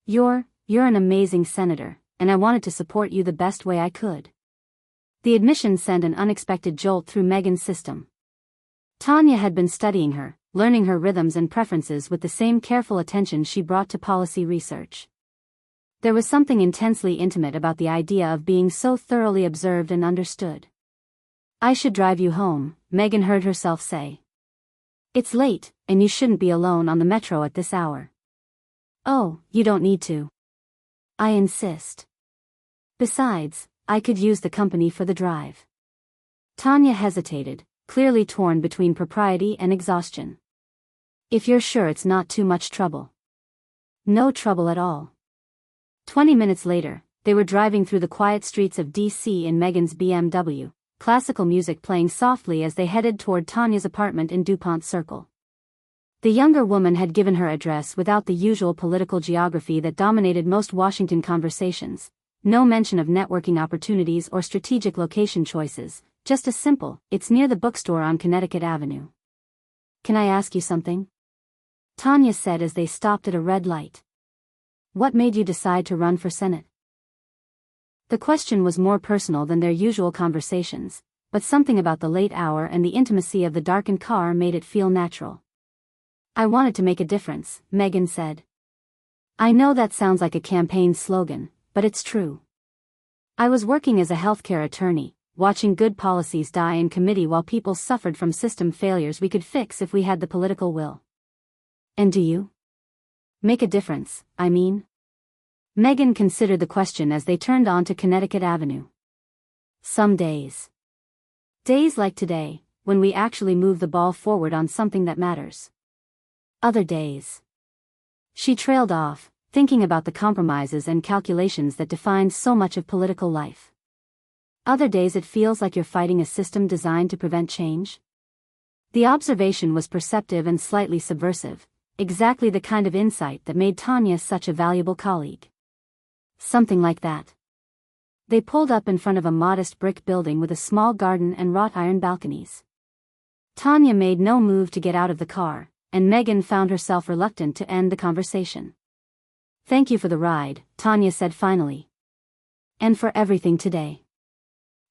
You're an amazing senator, and I wanted to support you the best way I could." The admission sent an unexpected jolt through Megan's system. Tonya had been studying her, learning her rhythms and preferences with the same careful attention she brought to policy research. There was something intensely intimate about the idea of being so thoroughly observed and understood. "I should drive you home," Megan heard herself say. "It's late, and you shouldn't be alone on the metro at this hour." "Oh, you don't need to. I insist. Besides, I could use the company for the drive." Tonya hesitated, clearly torn between propriety and exhaustion. "If you're sure it's not too much trouble." "No trouble at all." 20 minutes later, they were driving through the quiet streets of D.C. in Megan's BMW, classical music playing softly as they headed toward Tonya's apartment in DuPont Circle. The younger woman had given her address without the usual political geography that dominated most Washington conversations, no mention of networking opportunities or strategic location choices, just a simple, "It's near the bookstore on Connecticut Avenue." "Can I ask you something?" Tonya said as they stopped at a red light. "What made you decide to run for Senate?" The question was more personal than their usual conversations, but something about the late hour and the intimacy of the darkened car made it feel natural. "I wanted to make a difference," Megan said. "I know that sounds like a campaign slogan, but it's true. I was working as a healthcare attorney, watching good policies die in committee while people suffered from system failures we could fix if we had the political will." "And do you? Make a difference, I mean?" Megan considered the question as they turned onto Connecticut Avenue. "Some days. Days like today, when we actually move the ball forward on something that matters. Other days." She trailed off, thinking about the compromises and calculations that defined so much of political life. "Other days it feels like you're fighting a system designed to prevent change." The observation was perceptive and slightly subversive, exactly the kind of insight that made Tonya such a valuable colleague. "Something like that." They pulled up in front of a modest brick building with a small garden and wrought iron balconies. Tonya made no move to get out of the car, and Megan found herself reluctant to end the conversation. "Thank you for the ride," Tonya said finally. "And for everything today.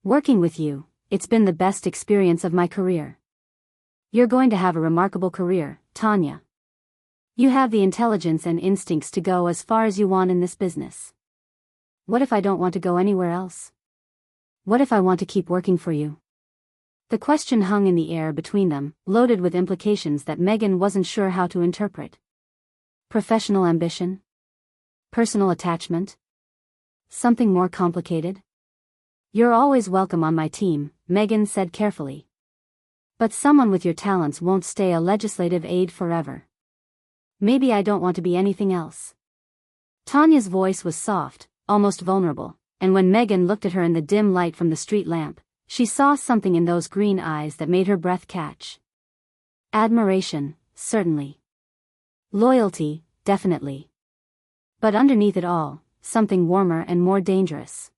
Working with you, it's been the best experience of my career." "You're going to have a remarkable career, Tonya. You have the intelligence and instincts to go as far as you want in this business." "What if I don't want to go anywhere else? What if I want to keep working for you?" The question hung in the air between them, loaded with implications that Megan wasn't sure how to interpret. Professional ambition? Personal attachment? Something more complicated? "You're always welcome on my team," Megan said carefully. But someone with your talents won't stay a legislative aide forever. Maybe I don't want to be anything else. Tonya's voice was soft, almost vulnerable, and when Megan looked at her in the dim light from the street lamp, she saw something in those green eyes that made her breath catch. Admiration, certainly. Loyalty, definitely. But underneath it all, something warmer and more dangerous.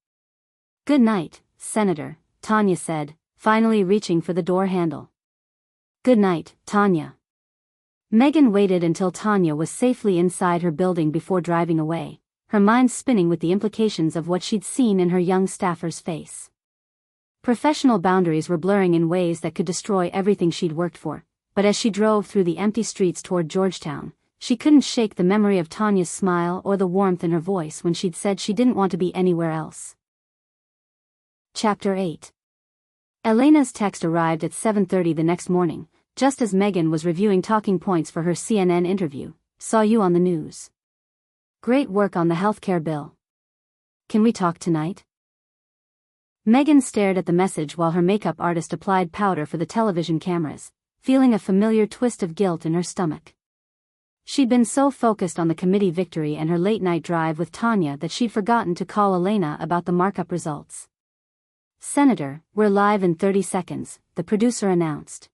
"Good night, Senator," Tonya said, finally reaching for the door handle. "Good night, Tonya." Megan waited until Tonya was safely inside her building before driving away, her mind spinning with the implications of what she'd seen in her young staffer's face. Professional boundaries were blurring in ways that could destroy everything she'd worked for, but as she drove through the empty streets toward Georgetown, she couldn't shake the memory of Tonya's smile or the warmth in her voice when she'd said she didn't want to be anywhere else. Chapter 8. Elena's text arrived at 7:30 the next morning, just as Megan was reviewing talking points for her CNN interview. "Saw you on the news. Great work on the healthcare bill. Can we talk tonight?" Megan stared at the message while her makeup artist applied powder for the television cameras, feeling a familiar twist of guilt in her stomach. She'd been so focused on the committee victory and her late-night drive with Tonya that she'd forgotten to call Elena about the markup results. "Senator, we're live in 30 seconds, the producer announced."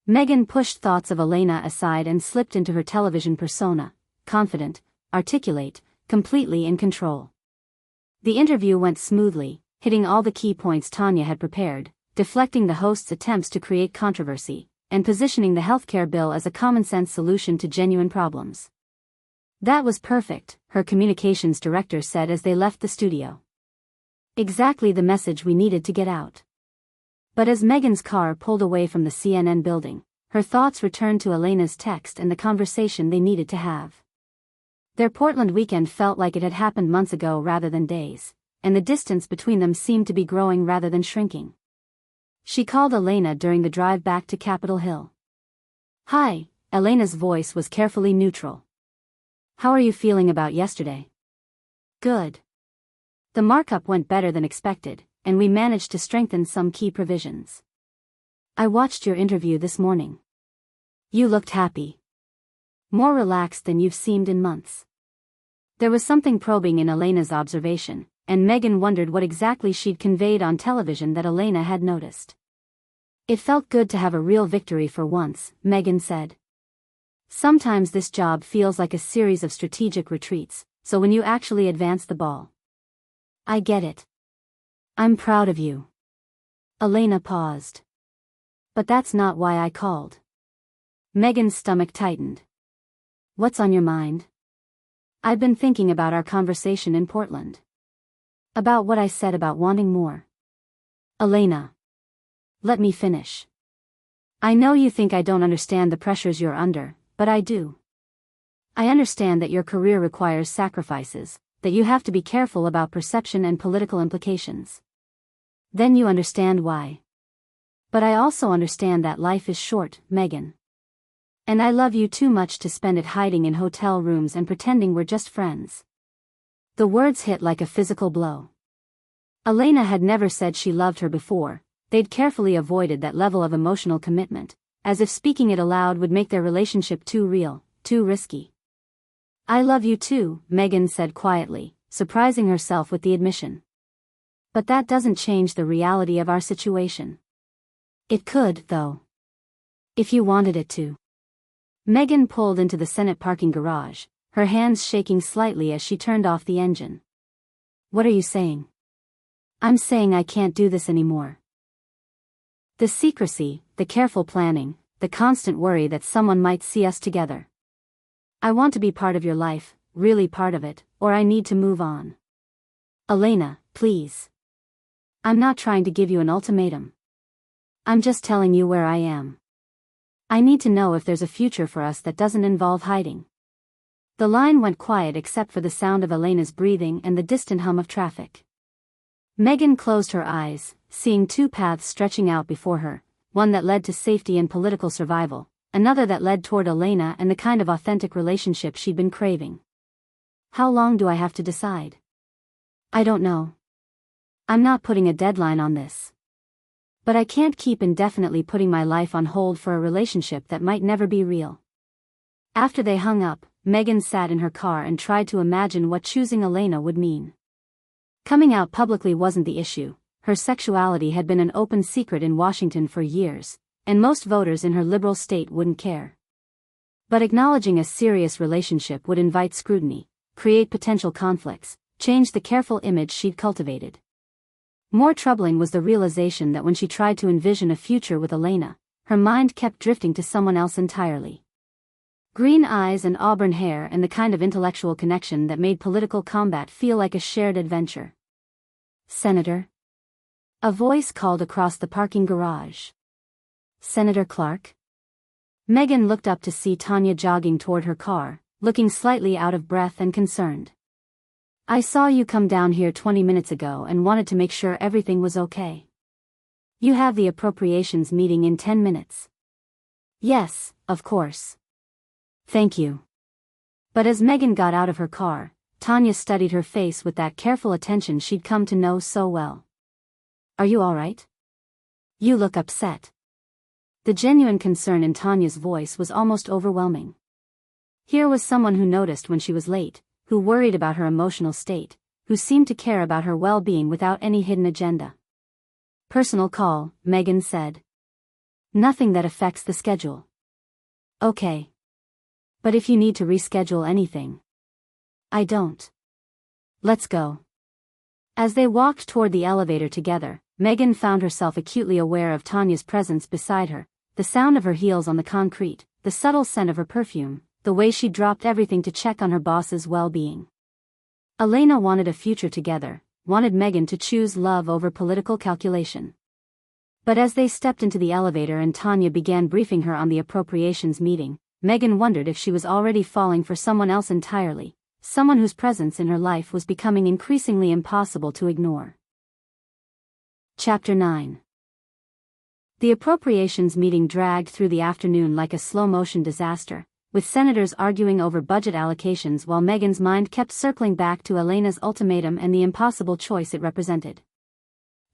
Megan pushed thoughts of Elena aside and slipped into her television persona, confident, articulate, completely in control. The interview went smoothly, hitting all the key points Tonya had prepared, deflecting the host's attempts to create controversy, and positioning the healthcare bill as a common-sense solution to genuine problems. "That was perfect," her communications director said as they left the studio. "Exactly the message we needed to get out." But as Megan's car pulled away from the CNN building, her thoughts returned to Elena's text and the conversation they needed to have. Their Portland weekend felt like it had happened months ago rather than days, and the distance between them seemed to be growing rather than shrinking. She called Elena during the drive back to Capitol Hill. "Hi," Elena's voice was carefully neutral. "How are you feeling about yesterday?" "Good. The markup went better than expected, and we managed to strengthen some key provisions. I watched your interview this morning. You looked happy. More relaxed than you've seemed in months." There was something probing in Elena's observation, and Megan wondered what exactly she'd conveyed on television that Elena had noticed. "It felt good to have a real victory for once," Megan said. "Sometimes this job feels like a series of strategic retreats, so when you actually advance the ball." "I get it. I'm proud of you." Elena paused. "But that's not why I called." Megan's stomach tightened. "What's on your mind?" "I've been thinking about our conversation in Portland. About what I said about wanting more." "Elena. Let me finish. I know you think I don't understand the pressures you're under, but I do. I understand that your career requires sacrifices, that you have to be careful about perception and political implications. Then you understand why. But I also understand that life is short, Megan. And I love you too much to spend it hiding in hotel rooms and pretending we're just friends." The words hit like a physical blow. Elena had never said she loved her before. They'd carefully avoided that level of emotional commitment, as if speaking it aloud would make their relationship too real, too risky. "I love you too," Megan said quietly, surprising herself with the admission. "But that doesn't change the reality of our situation." "It could, though. If you wanted it to." Megan pulled into the Senate parking garage, her hands shaking slightly as she turned off the engine. "What are you saying?" "I'm saying I can't do this anymore. The secrecy, the careful planning, the constant worry that someone might see us together. I want to be part of your life, really part of it, or I need to move on." "Elena, please. I'm not trying to give you an ultimatum. I'm just telling you where I am. I need to know if there's a future for us that doesn't involve hiding." The line went quiet except for the sound of Elena's breathing and the distant hum of traffic. Megan closed her eyes, seeing two paths stretching out before her, one that led to safety and political survival, another that led toward Elena and the kind of authentic relationship she'd been craving. "How long do I have to decide?" "I don't know. I'm not putting a deadline on this. But I can't keep indefinitely putting my life on hold for a relationship that might never be real. After they hung up, Megan sat in her car and tried to imagine what choosing Elena would mean. Coming out publicly wasn't the issue. Her sexuality had been an open secret in Washington for years, and most voters in her liberal state wouldn't care. But acknowledging a serious relationship would invite scrutiny, create potential conflicts, change the careful image she'd cultivated. More troubling was the realization that when she tried to envision a future with Elena, her mind kept drifting to someone else entirely. Green eyes and auburn hair and the kind of intellectual connection that made political combat feel like a shared adventure. "Senator?" A voice called across the parking garage. "Senator Clarke?" Megan looked up to see Tonya jogging toward her car, looking slightly out of breath and concerned. "I saw you come down here 20 minutes ago and wanted to make sure everything was okay. You have the appropriations meeting in 10 minutes. "Yes, of course. Thank you." But as Megan got out of her car, Tonya studied her face with that careful attention she'd come to know so well. "Are you all right? You look upset." The genuine concern in Tonya's voice was almost overwhelming. Here was someone who noticed when she was late, who worried about her emotional state, who seemed to care about her well-being without any hidden agenda. "Personal call," Megan said. "Nothing that affects the schedule." "Okay. But if you need to reschedule anything." "I don't." "Let's go." As they walked toward the elevator together, Megan found herself acutely aware of Tonya's presence beside her, the sound of her heels on the concrete, the subtle scent of her perfume, the way she dropped everything to check on her boss's well-being. Elena wanted a future together, wanted Megan to choose love over political calculation. But as they stepped into the elevator and Tonya began briefing her on the appropriations meeting, Megan wondered if she was already falling for someone else entirely, someone whose presence in her life was becoming increasingly impossible to ignore. Chapter 9. The appropriations meeting dragged through the afternoon like a slow-motion disaster, with senators arguing over budget allocations while Megan's mind kept circling back to Elena's ultimatum and the impossible choice it represented.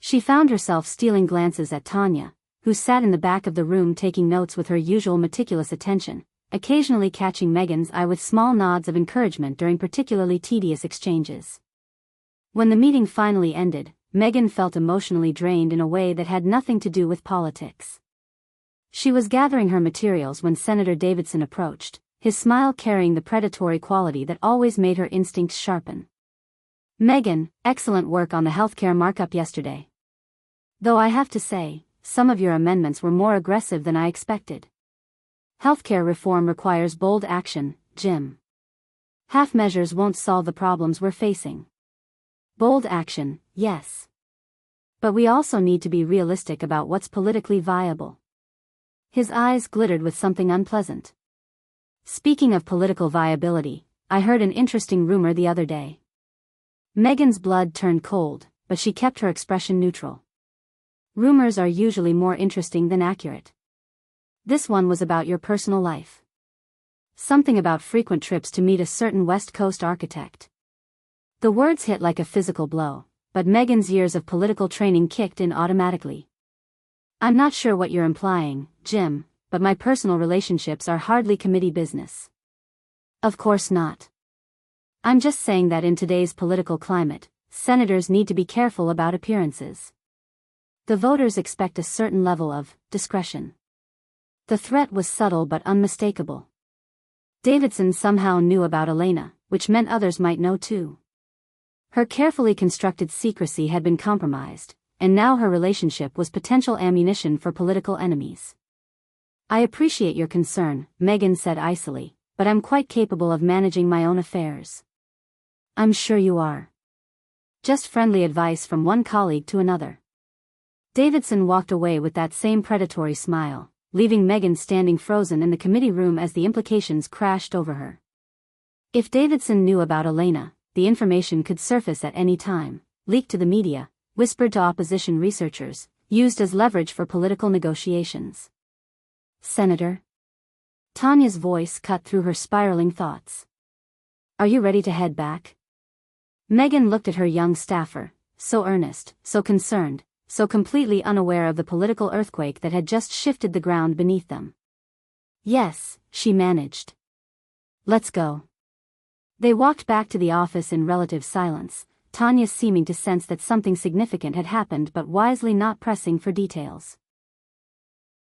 She found herself stealing glances at Tonya, who sat in the back of the room taking notes with her usual meticulous attention, occasionally catching Megan's eye with small nods of encouragement during particularly tedious exchanges. When the meeting finally ended, Megan felt emotionally drained in a way that had nothing to do with politics. She was gathering her materials when Senator Davidson approached, his smile carrying the predatory quality that always made her instincts sharpen. "Megan, excellent work on the healthcare markup yesterday. Though I have to say, some of your amendments were more aggressive than I expected. Healthcare reform requires bold action, Jim. Half measures won't solve the problems we're facing. Bold action, yes. But we also need to be realistic about what's politically viable." His eyes glittered with something unpleasant. "Speaking of political viability, I heard an interesting rumor the other day." Megan's blood turned cold, but she kept her expression neutral. Rumors are usually more interesting than accurate. This one was about your personal life. Something about frequent trips to meet a certain West Coast architect. The words hit like a physical blow, but Megan's years of political training kicked in automatically. "I'm not sure what you're implying, Jim, but my personal relationships are hardly committee business." "Of course not. I'm just saying that in today's political climate, senators need to be careful about appearances. The voters expect a certain level of discretion." The threat was subtle but unmistakable. Davidson somehow knew about Elena, which meant others might know too. Her carefully constructed secrecy had been compromised, and now her relationship was potential ammunition for political enemies. "I appreciate your concern," Megan said icily, "but I'm quite capable of managing my own affairs." "I'm sure you are." Just friendly advice from one colleague to another. Davidson walked away with that same predatory smile, leaving Megan standing frozen in the committee room as the implications crashed over her. If Davidson knew about Elena, the information could surface at any time, leaked to the media, whispered to opposition researchers, used as leverage for political negotiations. "Senator?" Tonya's voice cut through her spiraling thoughts. "Are you ready to head back?" Megan looked at her young staffer, so earnest, so concerned, so completely unaware of the political earthquake that had just shifted the ground beneath them. "Yes," she managed. "Let's go." They walked back to the office in relative silence, Tonya seeming to sense that something significant had happened but wisely not pressing for details.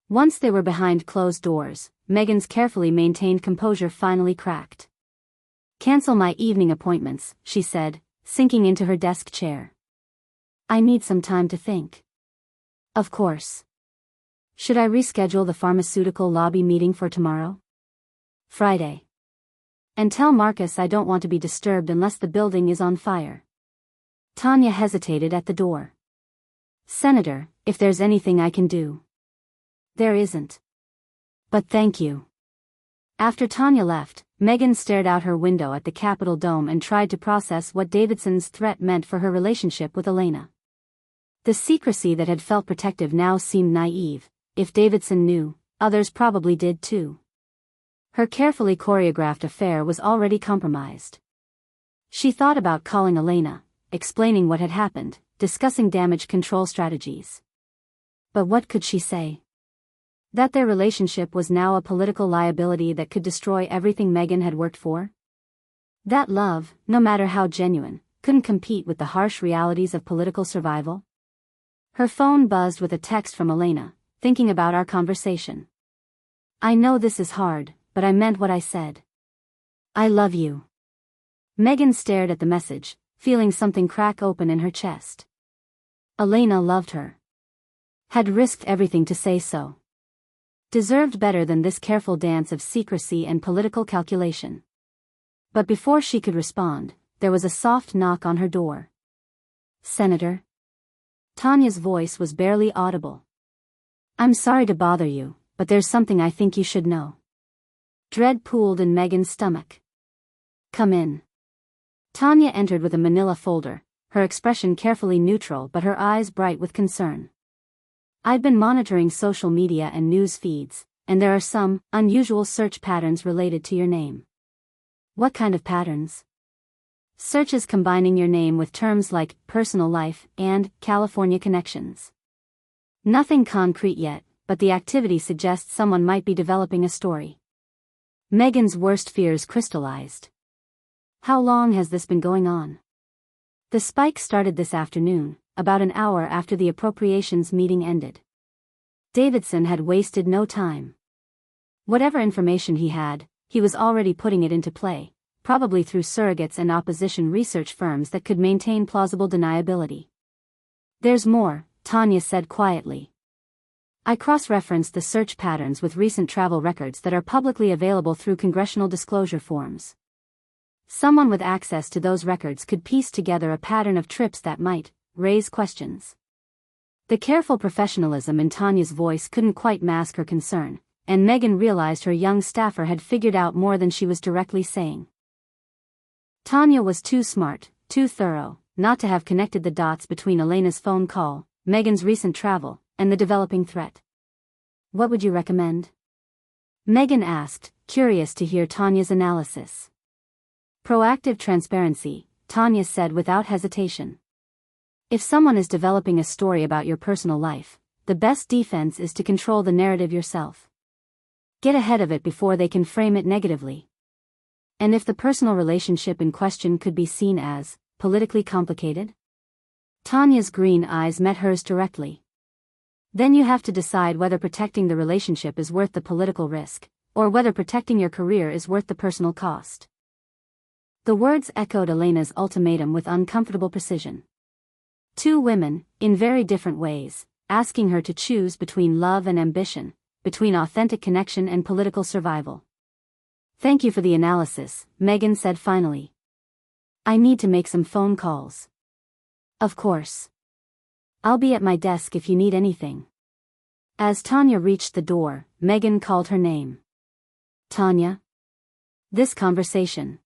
Once they were behind closed doors, Megan's carefully maintained composure finally cracked. "Cancel my evening appointments," she said, sinking into her desk chair. "I need some time to think." "Of course. Should I reschedule the pharmaceutical lobby meeting for tomorrow?" "Friday. And tell Marcus I don't want to be disturbed unless the building is on fire." Tonya hesitated at the door. "Senator, if there's anything I can do." "There isn't. But thank you." After Tonya left, Megan stared out her window at the Capitol dome and tried to process what Davidson's threat meant for her relationship with Elena. The secrecy that had felt protective now seemed naive. If Davidson knew, others probably did too. Her carefully choreographed affair was already compromised. She thought about calling Elena, explaining what had happened, discussing damage control strategies. But what could she say? That their relationship was now a political liability that could destroy everything Megan had worked for? That love, no matter how genuine, couldn't compete with the harsh realities of political survival? Her phone buzzed with a text from Elena, "Thinking about our conversation. I know this is hard, but I meant what I said. I love you." Megan stared at the message, feeling something crack open in her chest. Elena loved her. Had risked everything to say so. Deserved better than this careful dance of secrecy and political calculation. But before she could respond, there was a soft knock on her door. "Senator?" Tonya's voice was barely audible. "I'm sorry to bother you, but there's something I think you should know." Dread pooled in Megan's stomach. "Come in." Tonya entered with a manila folder, her expression carefully neutral but her eyes bright with concern. "I've been monitoring social media and news feeds, and there are some unusual search patterns related to your name." "What kind of patterns?" "Searches combining your name with terms like personal life and California connections. Nothing concrete yet, but the activity suggests someone might be developing a story." Megan's worst fears crystallized. "How long has this been going on?" "The spike started this afternoon, about an hour after the appropriations meeting ended." Davidson had wasted no time. Whatever information he had, he was already putting it into play, probably through surrogates and opposition research firms that could maintain plausible deniability. "There's more," Tonya said quietly. "I cross-referenced the search patterns with recent travel records that are publicly available through congressional disclosure forms. Someone with access to those records could piece together a pattern of trips that might raise questions." The careful professionalism in Tonya's voice couldn't quite mask her concern, and Megan realized her young staffer had figured out more than she was directly saying. Tonya was too smart, too thorough, not to have connected the dots between Elena's phone call, Megan's recent travel, and the developing threat. "What would you recommend?" Megan asked, curious to hear Tonya's analysis. "Proactive transparency," Tonya said without hesitation. "If someone is developing a story about your personal life, the best defense is to control the narrative yourself. Get ahead of it before they can frame it negatively. And if the personal relationship in question could be seen as politically complicated?" Tonya's green eyes met hers directly. "Then you have to decide whether protecting the relationship is worth the political risk, or whether protecting your career is worth the personal cost." The words echoed Elena's ultimatum with uncomfortable precision. Two women, in very different ways, asking her to choose between love and ambition, between authentic connection and political survival. "Thank you for the analysis," Megan said finally. "I need to make some phone calls." "Of course. I'll be at my desk if you need anything." As Tonya reached the door, Megan called her name. "Tonya?" "This conversation."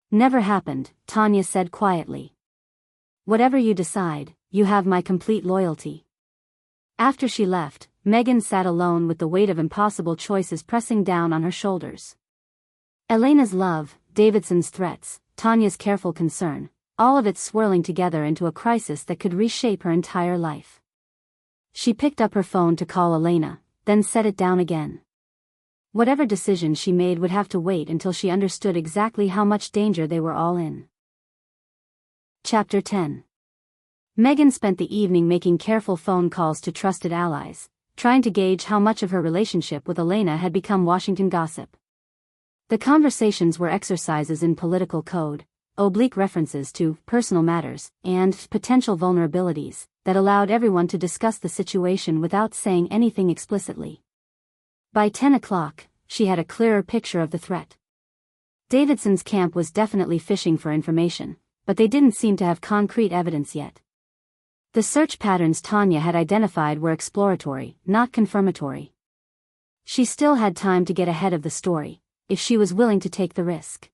"Never happened," Tonya said quietly. "Whatever you decide, you have my complete loyalty." After she left, Megan sat alone with the weight of impossible choices pressing down on her shoulders. Elena's love, Davidson's threats, Tonya's careful concern, all of it swirling together into a crisis that could reshape her entire life. She picked up her phone to call Elena, then set it down again. Whatever decision she made would have to wait until she understood exactly how much danger they were all in. Chapter 10. Megan spent the evening making careful phone calls to trusted allies, trying to gauge how much of her relationship with Elena had become Washington gossip. The conversations were exercises in political code, oblique references to personal matters, and potential vulnerabilities that allowed everyone to discuss the situation without saying anything explicitly. By 10 o'clock, she had a clearer picture of the threat. Davidson's camp was definitely fishing for information, but they didn't seem to have concrete evidence yet. The search patterns Tonya had identified were exploratory, not confirmatory. She still had time to get ahead of the story, if she was willing to take the risk.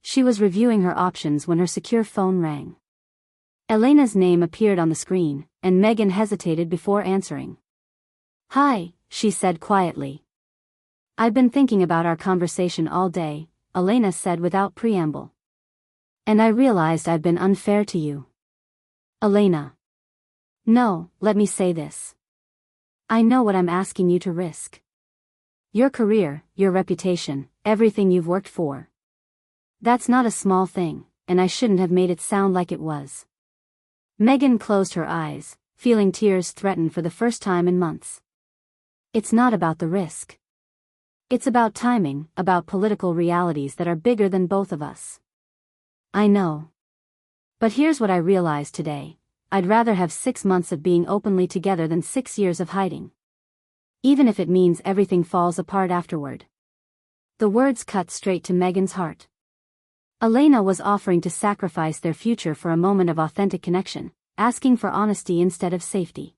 She was reviewing her options when her secure phone rang. Elena's name appeared on the screen, and Megan hesitated before answering. "Hi," she said quietly. "I've been thinking about our conversation all day," Elena said without preamble. "And I realized I've been unfair to you." "Elena. No, let me say this. I know what I'm asking you to risk. Your career, your reputation, everything you've worked for. That's not a small thing, and I shouldn't have made it sound like it was." Megan closed her eyes, feeling tears threaten for the first time in months. "It's not about the risk. It's about timing, about political realities that are bigger than both of us. I know. But here's what I realized today. I'd rather have 6 months of being openly together than 6 years of hiding. Even if it means everything falls apart afterward." The words cut straight to Megan's heart. Elena was offering to sacrifice their future for a moment of authentic connection, asking for honesty instead of safety.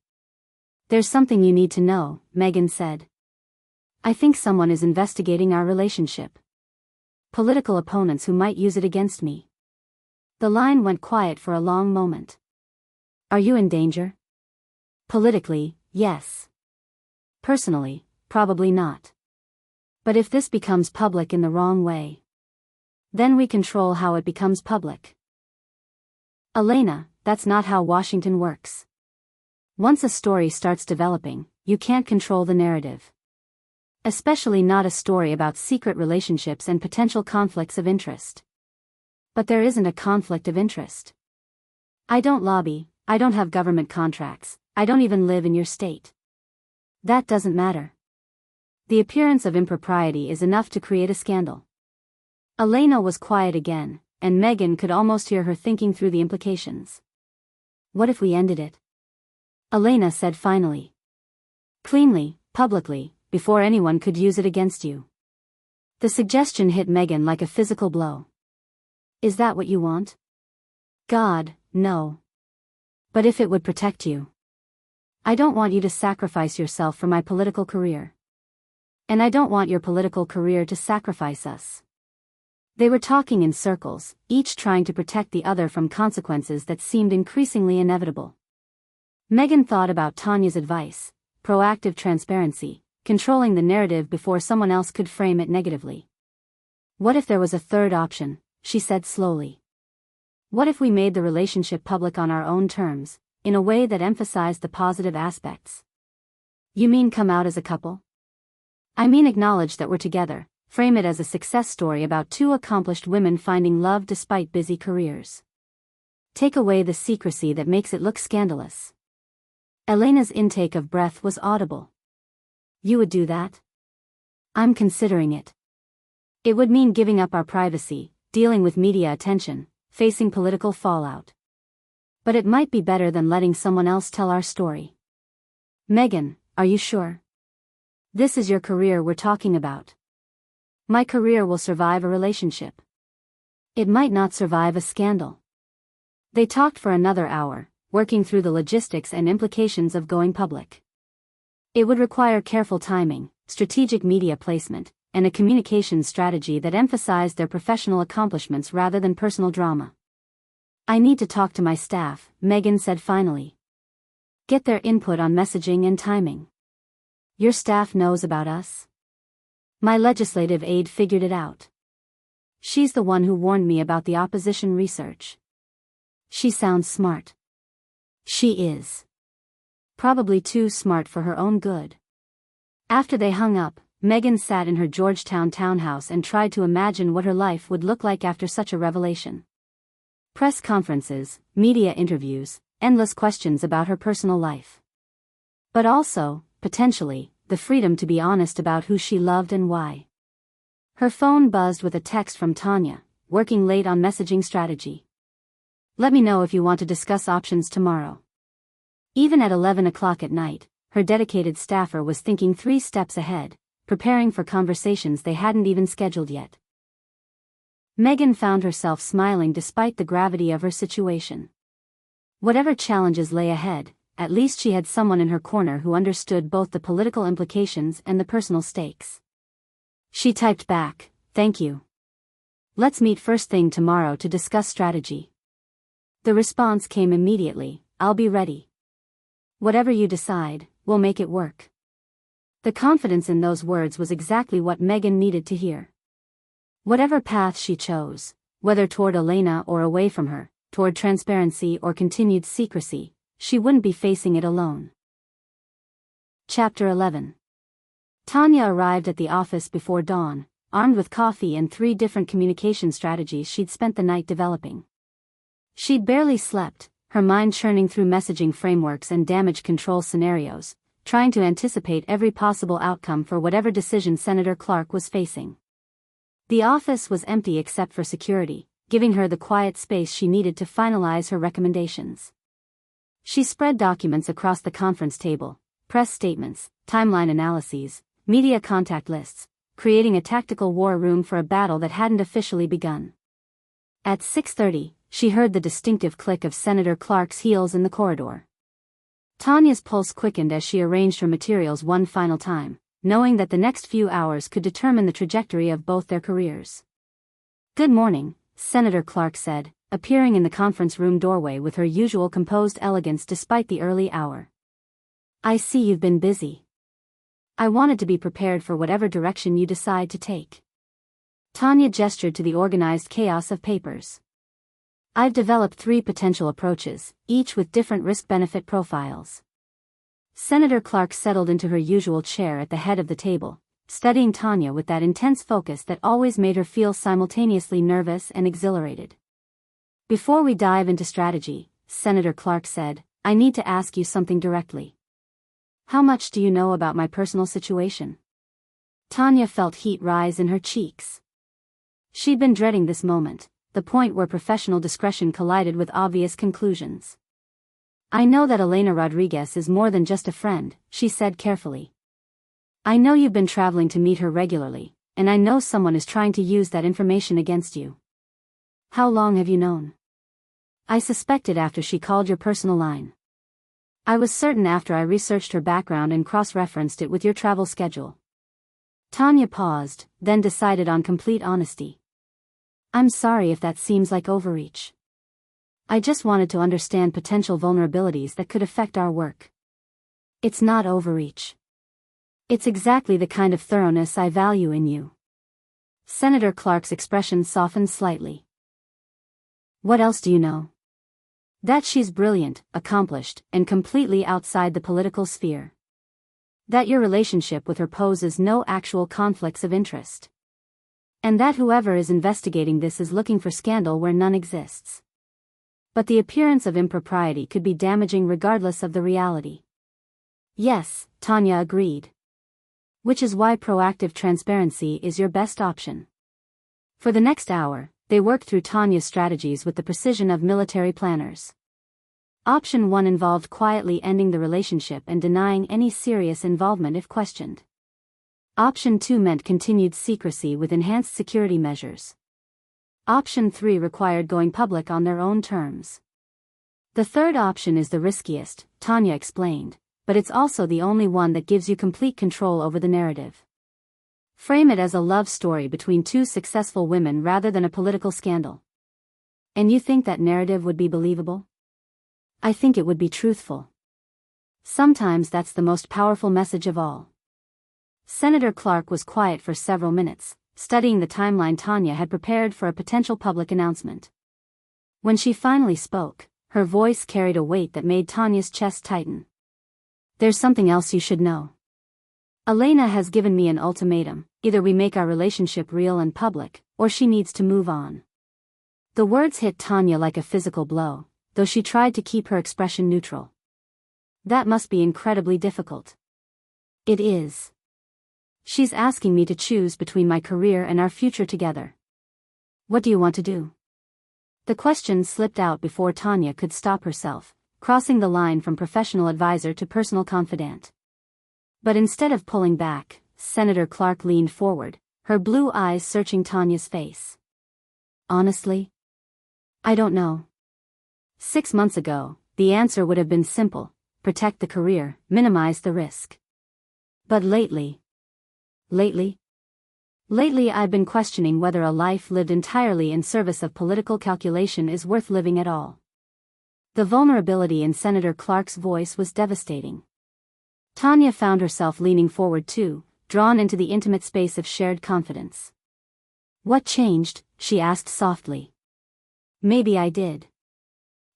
"There's something you need to know," Megan said. "I think someone is investigating our relationship. Political opponents who might use it against me." The line went quiet for a long moment. "Are you in danger?" "Politically, yes. Personally, probably not. But if this becomes public in the wrong way, then we control how it becomes public." "Elena, that's not how Washington works. Once a story starts developing, you can't control the narrative. Especially not a story about secret relationships and potential conflicts of interest." "But there isn't a conflict of interest. I don't lobby, I don't have government contracts, I don't even live in your state. That doesn't matter. The appearance of impropriety is enough to create a scandal." Elena was quiet again, and Megan could almost hear her thinking through the implications. "What if we ended it?" Elena said finally. "Cleanly, publicly, before anyone could use it against you." The suggestion hit Megan like a physical blow. "Is that what you want?" "God, no. But if it would protect you. I don't want you to sacrifice yourself for my political career. And I don't want your political career to sacrifice us." They were talking in circles, each trying to protect the other from consequences that seemed increasingly inevitable. Megan thought about Tonya's advice: proactive transparency, controlling the narrative before someone else could frame it negatively. "What if there was a third option?" she said slowly. "What if we made the relationship public on our own terms, in a way that emphasized the positive aspects?" "You mean come out as a couple?" "I mean acknowledge that we're together, frame it as a success story about two accomplished women finding love despite busy careers. Take away the secrecy that makes it look scandalous." Elena's intake of breath was audible. "You would do that?" "I'm considering it. It would mean giving up our privacy, dealing with media attention, facing political fallout. But it might be better than letting someone else tell our story." "Megan, are you sure? This is your career we're talking about." "My career will survive a relationship. It might not survive a scandal." They talked for another hour, working through the logistics and implications of going public. It would require careful timing, strategic media placement, and a communication strategy that emphasized their professional accomplishments rather than personal drama. "I need to talk to my staff," Megan said finally. "Get their input on messaging and timing." "Your staff knows about us?" "My legislative aide figured it out. She's the one who warned me about the opposition research." "She sounds smart." "She is. probably too smart for her own good. After they hung up, Megan sat in her Georgetown townhouse and tried to imagine what her life would look like after such a revelation. Press conferences, media interviews, endless questions about her personal life. But also, potentially, the freedom to be honest about who she loved and why. Her phone buzzed with a text from Tonya, working late on messaging strategy. "Let me know if you want to discuss options tomorrow." Even at 11 o'clock at night, her dedicated staffer was thinking 3 steps ahead, preparing for conversations they hadn't even scheduled yet. Megan found herself smiling despite the gravity of her situation. Whatever challenges lay ahead, at least she had someone in her corner who understood both the political implications and the personal stakes. She typed back, "Thank you. Let's meet first thing tomorrow to discuss strategy." The response came immediately, "I'll be ready. Whatever you decide, we'll make it work." The confidence in those words was exactly what Megan needed to hear. Whatever path she chose, whether toward Elena or away from her, toward transparency or continued secrecy, she wouldn't be facing it alone. Chapter 11. Tonya arrived at the office before dawn, armed with coffee and 3 different communication strategies she'd spent the night developing. She'd barely slept, her mind churning through messaging frameworks and damage control scenarios, trying to anticipate every possible outcome for whatever decision Senator Clarke was facing. The office was empty except for security, giving her the quiet space she needed to finalize her recommendations. She spread documents across the conference table, press statements, timeline analyses, media contact lists, creating a tactical war room for a battle that hadn't officially begun. At 6:30, she heard the distinctive click of Senator Clarke's heels in the corridor. Tonya's pulse quickened as she arranged her materials one final time, knowing that the next few hours could determine the trajectory of both their careers. "Good morning," Senator Clarke said, appearing in the conference room doorway with her usual composed elegance despite the early hour. "I see you've been busy. I wanted to be prepared for whatever direction you decide to take." Tonya gestured to the organized chaos of papers. "I've developed 3 potential approaches, each with different risk-benefit profiles." Senator Clarke settled into her usual chair at the head of the table, studying Tonya with that intense focus that always made her feel simultaneously nervous and exhilarated. "Before we dive into strategy," Senator Clarke said, "I need to ask you something directly. How much do you know about my personal situation?" Tonya felt heat rise in her cheeks. She'd been dreading this moment, the point where professional discretion collided with obvious conclusions. "I know that Elena Rodriguez is more than just a friend," she said carefully. "I know you've been traveling to meet her regularly, and I know someone is trying to use that information against you." "How long have you known?" "I suspected after she called your personal line. I was certain after I researched her background and cross-referenced it with your travel schedule." Tonya paused, then decided on complete honesty. "I'm sorry if that seems like overreach. I just wanted to understand potential vulnerabilities that could affect our work." "It's not overreach. It's exactly the kind of thoroughness I value in you." Senator Clarke's expression softened slightly. "What else do you know?" "That she's brilliant, accomplished, and completely outside the political sphere. That your relationship with her poses no actual conflicts of interest. And that whoever is investigating this is looking for scandal where none exists. But the appearance of impropriety could be damaging regardless of the reality." "Yes," Tonya agreed. "Which is why proactive transparency is your best option." For the next hour, they worked through Tonya's strategies with the precision of military planners. Option 1 involved quietly ending the relationship and denying any serious involvement if questioned. Option 2 meant continued secrecy with enhanced security measures. Option 3 required going public on their own terms. "The third option is the riskiest," Tonya explained, "but it's also the only one that gives you complete control over the narrative. Frame it as a love story between 2 successful women rather than a political scandal. And you think that narrative would be believable?" "I think it would be truthful. Sometimes that's the most powerful message of all." Senator Clarke was quiet for several minutes, studying the timeline Tonya had prepared for a potential public announcement. When she finally spoke, her voice carried a weight that made Tonya's chest tighten. There's something else you should know. Elena has given me an ultimatum: either we make our relationship real and public, or she needs to move on. The words hit Tonya like a physical blow, though she tried to keep her expression neutral. That must be incredibly difficult. It is. She's asking me to choose between my career and our future together. What do you want to do? The question slipped out before Tonya could stop herself, crossing the line from professional advisor to personal confidant. But instead of pulling back, Senator Clarke leaned forward, her blue eyes searching Tonya's face. Honestly? I don't know. 6 months ago, the answer would have been simple: protect the career, minimize the risk. But lately I've been questioning whether a life lived entirely in service of political calculation is worth living at all. The vulnerability in Senator Clarke's voice was devastating. Tonya found herself leaning forward too, drawn into the intimate space of shared confidence. What changed? She asked softly. Maybe I did.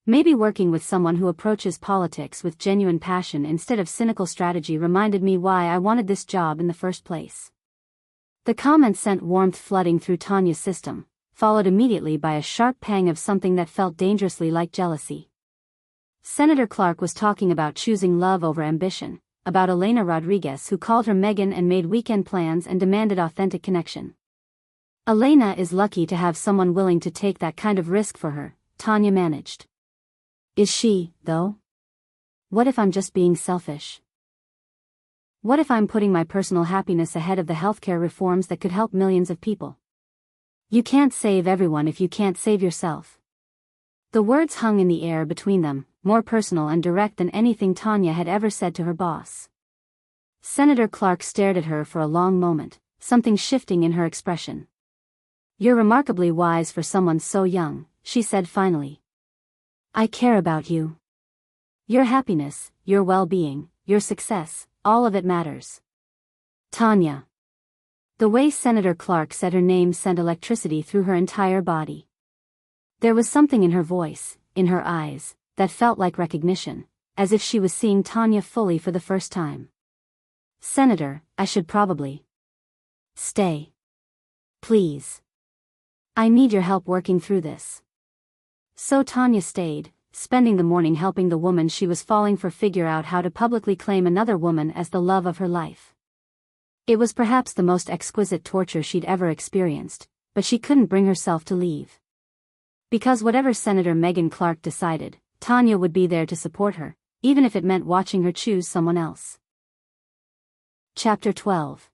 Maybe working with someone who approaches politics with genuine passion instead of cynical strategy reminded me why I wanted this job in the first place. The comment sent warmth flooding through Tonya's system, followed immediately by a sharp pang of something that felt dangerously like jealousy. Senator Clarke was talking about choosing love over ambition, about Elena Rodriguez who called her Megan and made weekend plans and demanded authentic connection. Elena is lucky to have someone willing to take that kind of risk for her, Tonya managed. Is she, though? What if I'm just being selfish? What if I'm putting my personal happiness ahead of the healthcare reforms that could help millions of people? You can't save everyone if you can't save yourself. The words hung in the air between them, more personal and direct than anything Tonya had ever said to her boss. Senator Clarke stared at her for a long moment, something shifting in her expression. You're remarkably wise for someone so young, she said finally. I care about you. Your happiness, your well-being, your success, all of it matters. Tonya. The way Senator Clarke said her name sent electricity through her entire body. There was something in her voice, in her eyes, that felt like recognition, as if she was seeing Tonya fully for the first time. Senator, I should probably stay. Please. I need your help working through this. So Tonya stayed, spending the morning helping the woman she was falling for figure out how to publicly claim another woman as the love of her life. It was perhaps the most exquisite torture she'd ever experienced, but she couldn't bring herself to leave. Because whatever Senator Megan Clarke decided, Tonya would be there to support her, even if it meant watching her choose someone else. Chapter 12.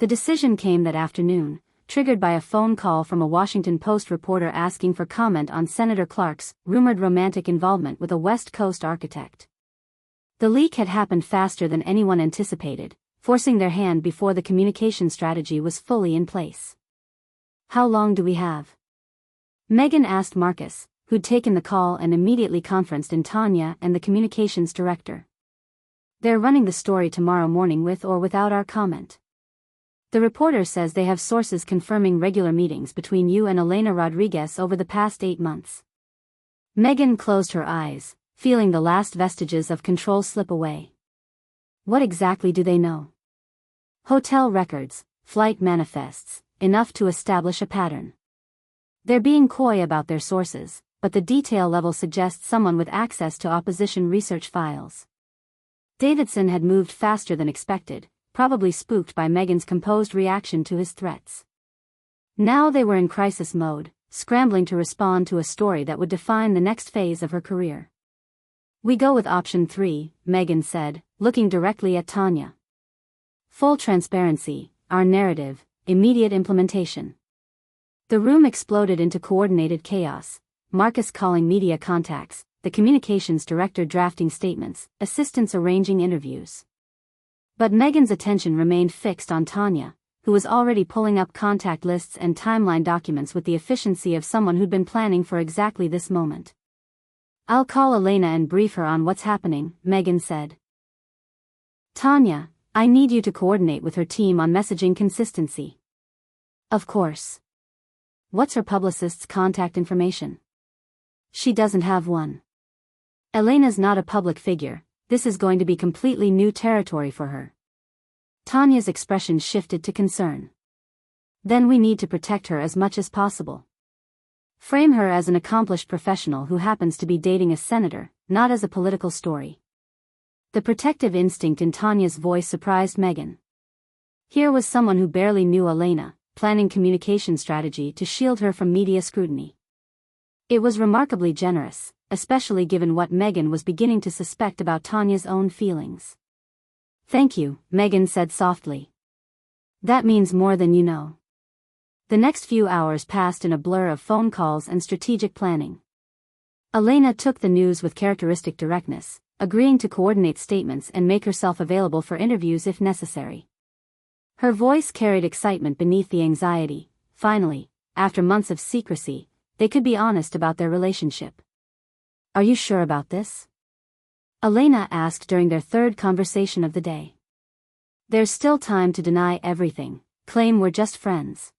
The decision came that afternoon, triggered by a phone call from a Washington Post reporter asking for comment on Senator Clarke's rumored romantic involvement with a West Coast architect. The leak had happened faster than anyone anticipated, forcing their hand before the communication strategy was fully in place. How long do we have? Megan asked Marcus, who'd taken the call and immediately conferenced in Tonya and the communications director. They're running the story tomorrow morning with or without our comment. The reporter says they have sources confirming regular meetings between you and Elena Rodriguez over the past 8 months. Megan closed her eyes, feeling the last vestiges of control slip away. What exactly do they know? Hotel records, flight manifests, enough to establish a pattern. They're being coy about their sources, but the detail level suggests someone with access to opposition research files. Davidson had moved faster than expected, probably spooked by Megan's composed reaction to his threats. Now they were in crisis mode, scrambling to respond to a story that would define the next phase of her career. We go with option 3, Megan said, looking directly at Tonya. Full transparency, our narrative, immediate implementation. The room exploded into coordinated chaos, Marcus calling media contacts, the communications director drafting statements, assistants arranging interviews. But Megan's attention remained fixed on Tonya, who was already pulling up contact lists and timeline documents with the efficiency of someone who'd been planning for exactly this moment. I'll call Elena and brief her on what's happening, Megan said. Tonya, I need you to coordinate with her team on messaging consistency. Of course. What's her publicist's contact information? She doesn't have one. Elena's not a public figure, This is going to be completely new territory for her. Tonya's expression shifted to concern. Then we need to protect her as much as possible. Frame her as an accomplished professional who happens to be dating a senator, not as a political story. The protective instinct in Tonya's voice surprised Megan. Here was someone who barely knew Elena, planning communication strategy to shield her from media scrutiny. It was remarkably generous, especially given what Megan was beginning to suspect about Tonya's own feelings. "Thank you," Megan said softly. "That means more than you know." The next few hours passed in a blur of phone calls and strategic planning. Elena took the news with characteristic directness, agreeing to coordinate statements and make herself available for interviews if necessary. Her voice carried excitement beneath the anxiety. Finally, after months of secrecy, they could be honest about their relationship. "Are you sure about this?" Elena asked during their third conversation of the day. "There's still time to deny everything, claim we're just friends."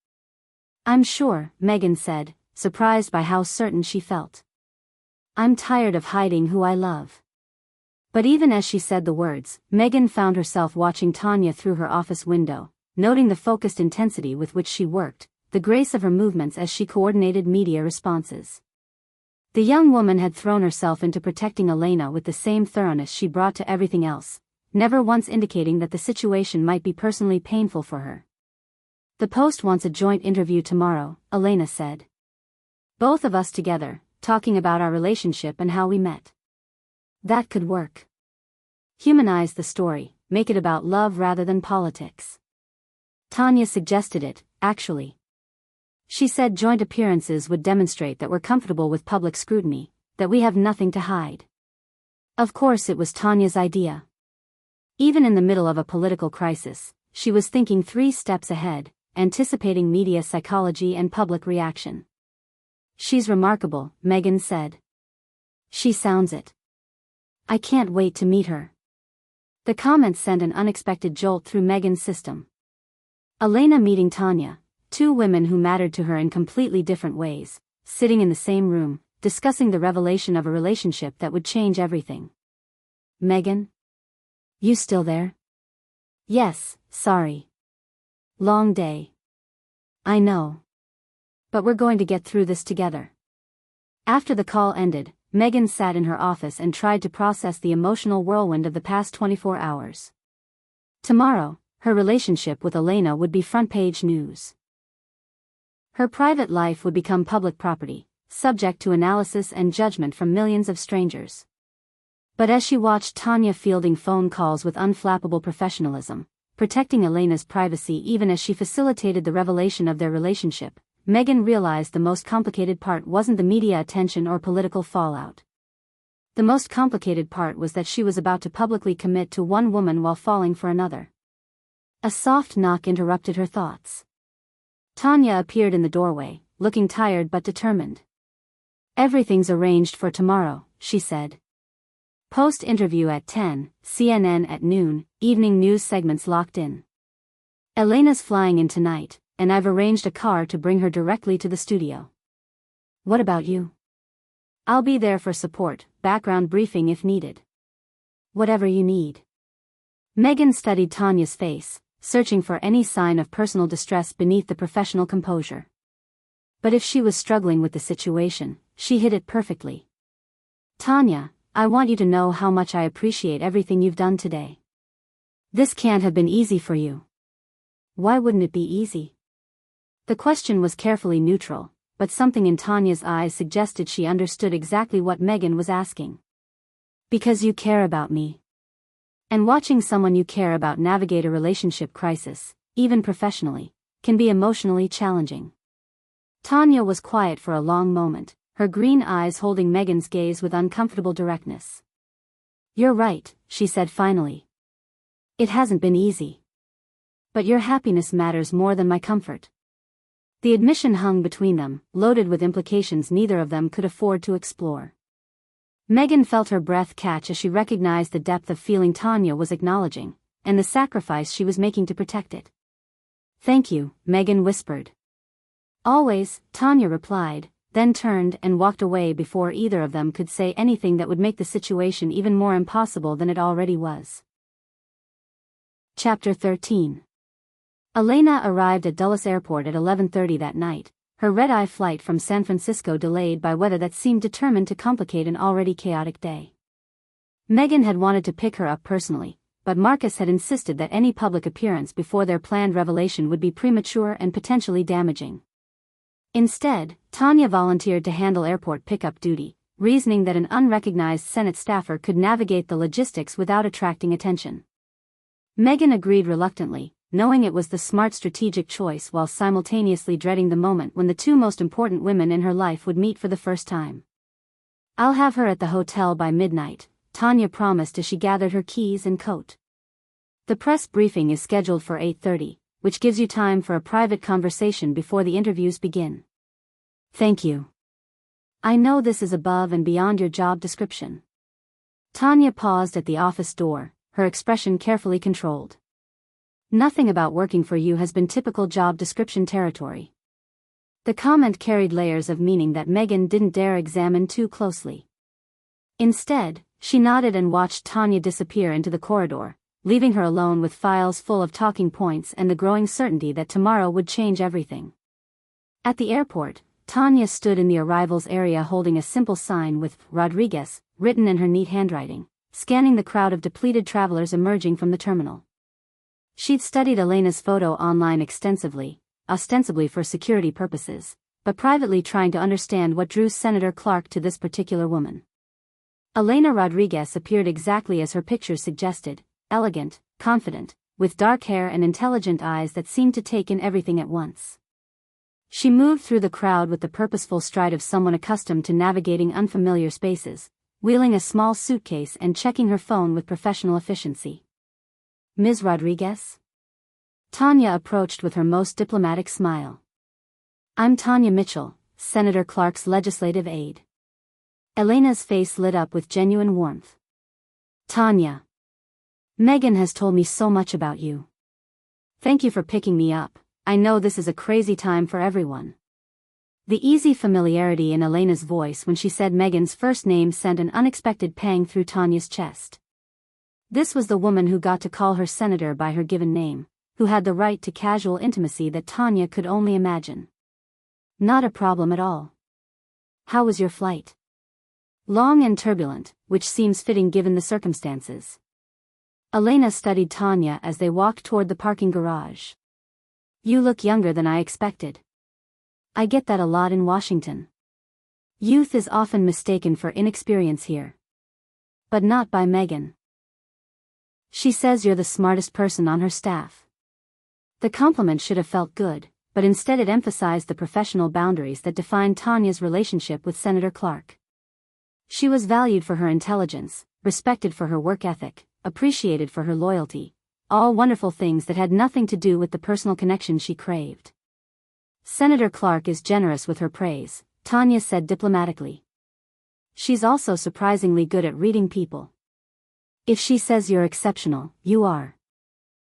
"I'm sure," Megan said, surprised by how certain she felt. "I'm tired of hiding who I love." But even as she said the words, Megan found herself watching Tonya through her office window, noting the focused intensity with which she worked, the grace of her movements as she coordinated media responses. The young woman had thrown herself into protecting Elena with the same thoroughness she brought to everything else, never once indicating that the situation might be personally painful for her. "The Post wants a joint interview tomorrow," Elena said. "Both of us together, talking about our relationship and how we met." "That could work. Humanize the story, make it about love rather than politics." Tonya suggested it, actually. She said joint appearances would demonstrate that we're comfortable with public scrutiny, that we have nothing to hide. Of course it was Tonya's idea. Even in the middle of a political crisis, she was thinking 3 steps ahead, anticipating media psychology and public reaction. "She's remarkable," Megan said. "She sounds it. I can't wait to meet her." The comment sent an unexpected jolt through Megan's system. Elena meeting Tonya, 2 women who mattered to her in completely different ways, sitting in the same room, discussing the revelation of a relationship that would change everything. "Megan? You still there?" "Yes, sorry. Long day." "I know. But we're going to get through this together." After the call ended, Megan sat in her office and tried to process the emotional whirlwind of the past 24 hours. Tomorrow, her relationship with Elena would be front-page news. Her private life would become public property, subject to analysis and judgment from millions of strangers. But as she watched Tonya fielding phone calls with unflappable professionalism, protecting Elena's privacy even as she facilitated the revelation of their relationship, Megan realized the most complicated part wasn't the media attention or political fallout. The most complicated part was that she was about to publicly commit to one woman while falling for another. A soft knock interrupted her thoughts. Tonya appeared in the doorway, looking tired but determined. "Everything's arranged for tomorrow," she said. "Post interview at 10, CNN at noon, evening news segments locked in. Elena's flying in tonight, and I've arranged a car to bring her directly to the studio. What about you?" "I'll be there for support, background briefing if needed." "Whatever you need." Megan studied Tonya's face, searching for any sign of personal distress beneath the professional composure. But if she was struggling with the situation, she hid it perfectly. "Tonya, I want you to know how much I appreciate everything you've done today. This can't have been easy for you." "Why wouldn't it be easy?" The question was carefully neutral, but something in Tonya's eyes suggested she understood exactly what Megan was asking. "Because you care about me." And watching someone you care about navigate a relationship crisis, even professionally, can be emotionally challenging. Tonya was quiet for a long moment, her green eyes holding Megan's gaze with uncomfortable directness. "You're right," she said finally. "It hasn't been easy. But your happiness matters more than my comfort." The admission hung between them, loaded with implications neither of them could afford to explore. Megan felt her breath catch as she recognized the depth of feeling Tonya was acknowledging, and the sacrifice she was making to protect it. "Thank you," Megan whispered. "Always," Tonya replied, then turned and walked away before either of them could say anything that would make the situation even more impossible than it already was. Chapter 13. Elena arrived at Dulles Airport at 11:30 that night, her red-eye flight from San Francisco delayed by weather that seemed determined to complicate an already chaotic day. Megan had wanted to pick her up personally, but Marcus had insisted that any public appearance before their planned revelation would be premature and potentially damaging. Instead, Tonya volunteered to handle airport pickup duty, reasoning that an unrecognized Senate staffer could navigate the logistics without attracting attention. Megan agreed reluctantly, knowing it was the smart strategic choice while simultaneously dreading the moment when the two most important women in her life would meet for the first time. "I'll have her at the hotel by midnight," Tonya promised as she gathered her keys and coat. "The press briefing is scheduled for 8:30, which gives you time for a private conversation before the interviews begin." "Thank you. I know this is above and beyond your job description." Tonya paused at the office door, her expression carefully controlled. "Nothing about working for you has been typical job description territory." The comment carried layers of meaning that Megan didn't dare examine too closely. Instead, she nodded and watched Tonya disappear into the corridor, leaving her alone with files full of talking points and the growing certainty that tomorrow would change everything. At the airport, Tonya stood in the arrivals area holding a simple sign with "Rodriguez" written in her neat handwriting, scanning the crowd of depleted travelers emerging from the terminal. She'd studied Elena's photo online extensively, ostensibly for security purposes, but privately trying to understand what drew Senator Clarke to this particular woman. Elena Rodriguez appeared exactly as her picture suggested, elegant, confident, with dark hair and intelligent eyes that seemed to take in everything at once. She moved through the crowd with the purposeful stride of someone accustomed to navigating unfamiliar spaces, wheeling a small suitcase and checking her phone with professional efficiency. "Ms. Rodriguez?" Tonya approached with her most diplomatic smile. "I'm Tonya Mitchell, Senator Clarke's legislative aide." Elena's face lit up with genuine warmth. "Tonya. Megan has told me so much about you. Thank you for picking me up. I know this is a crazy time for everyone." The easy familiarity in Elena's voice when she said Megan's first name sent an unexpected pang through Tonya's chest. This was the woman who got to call her senator by her given name, who had the right to casual intimacy that Tonya could only imagine. "Not a problem at all. How was your flight?" "Long and turbulent, which seems fitting given the circumstances." Elena studied Tonya as they walked toward the parking garage. "You look younger than I expected." "I get that a lot in Washington. Youth is often mistaken for inexperience here. But not by Megan. She says you're the smartest person on her staff." The compliment should have felt good, but instead it emphasized the professional boundaries that defined Tonya's relationship with Senator Clarke. She was valued for her intelligence, respected for her work ethic, appreciated for her loyalty, all wonderful things that had nothing to do with the personal connection she craved. "Senator Clarke is generous with her praise," Tonya said diplomatically. "She's also surprisingly good at reading people. If she says you're exceptional, you are."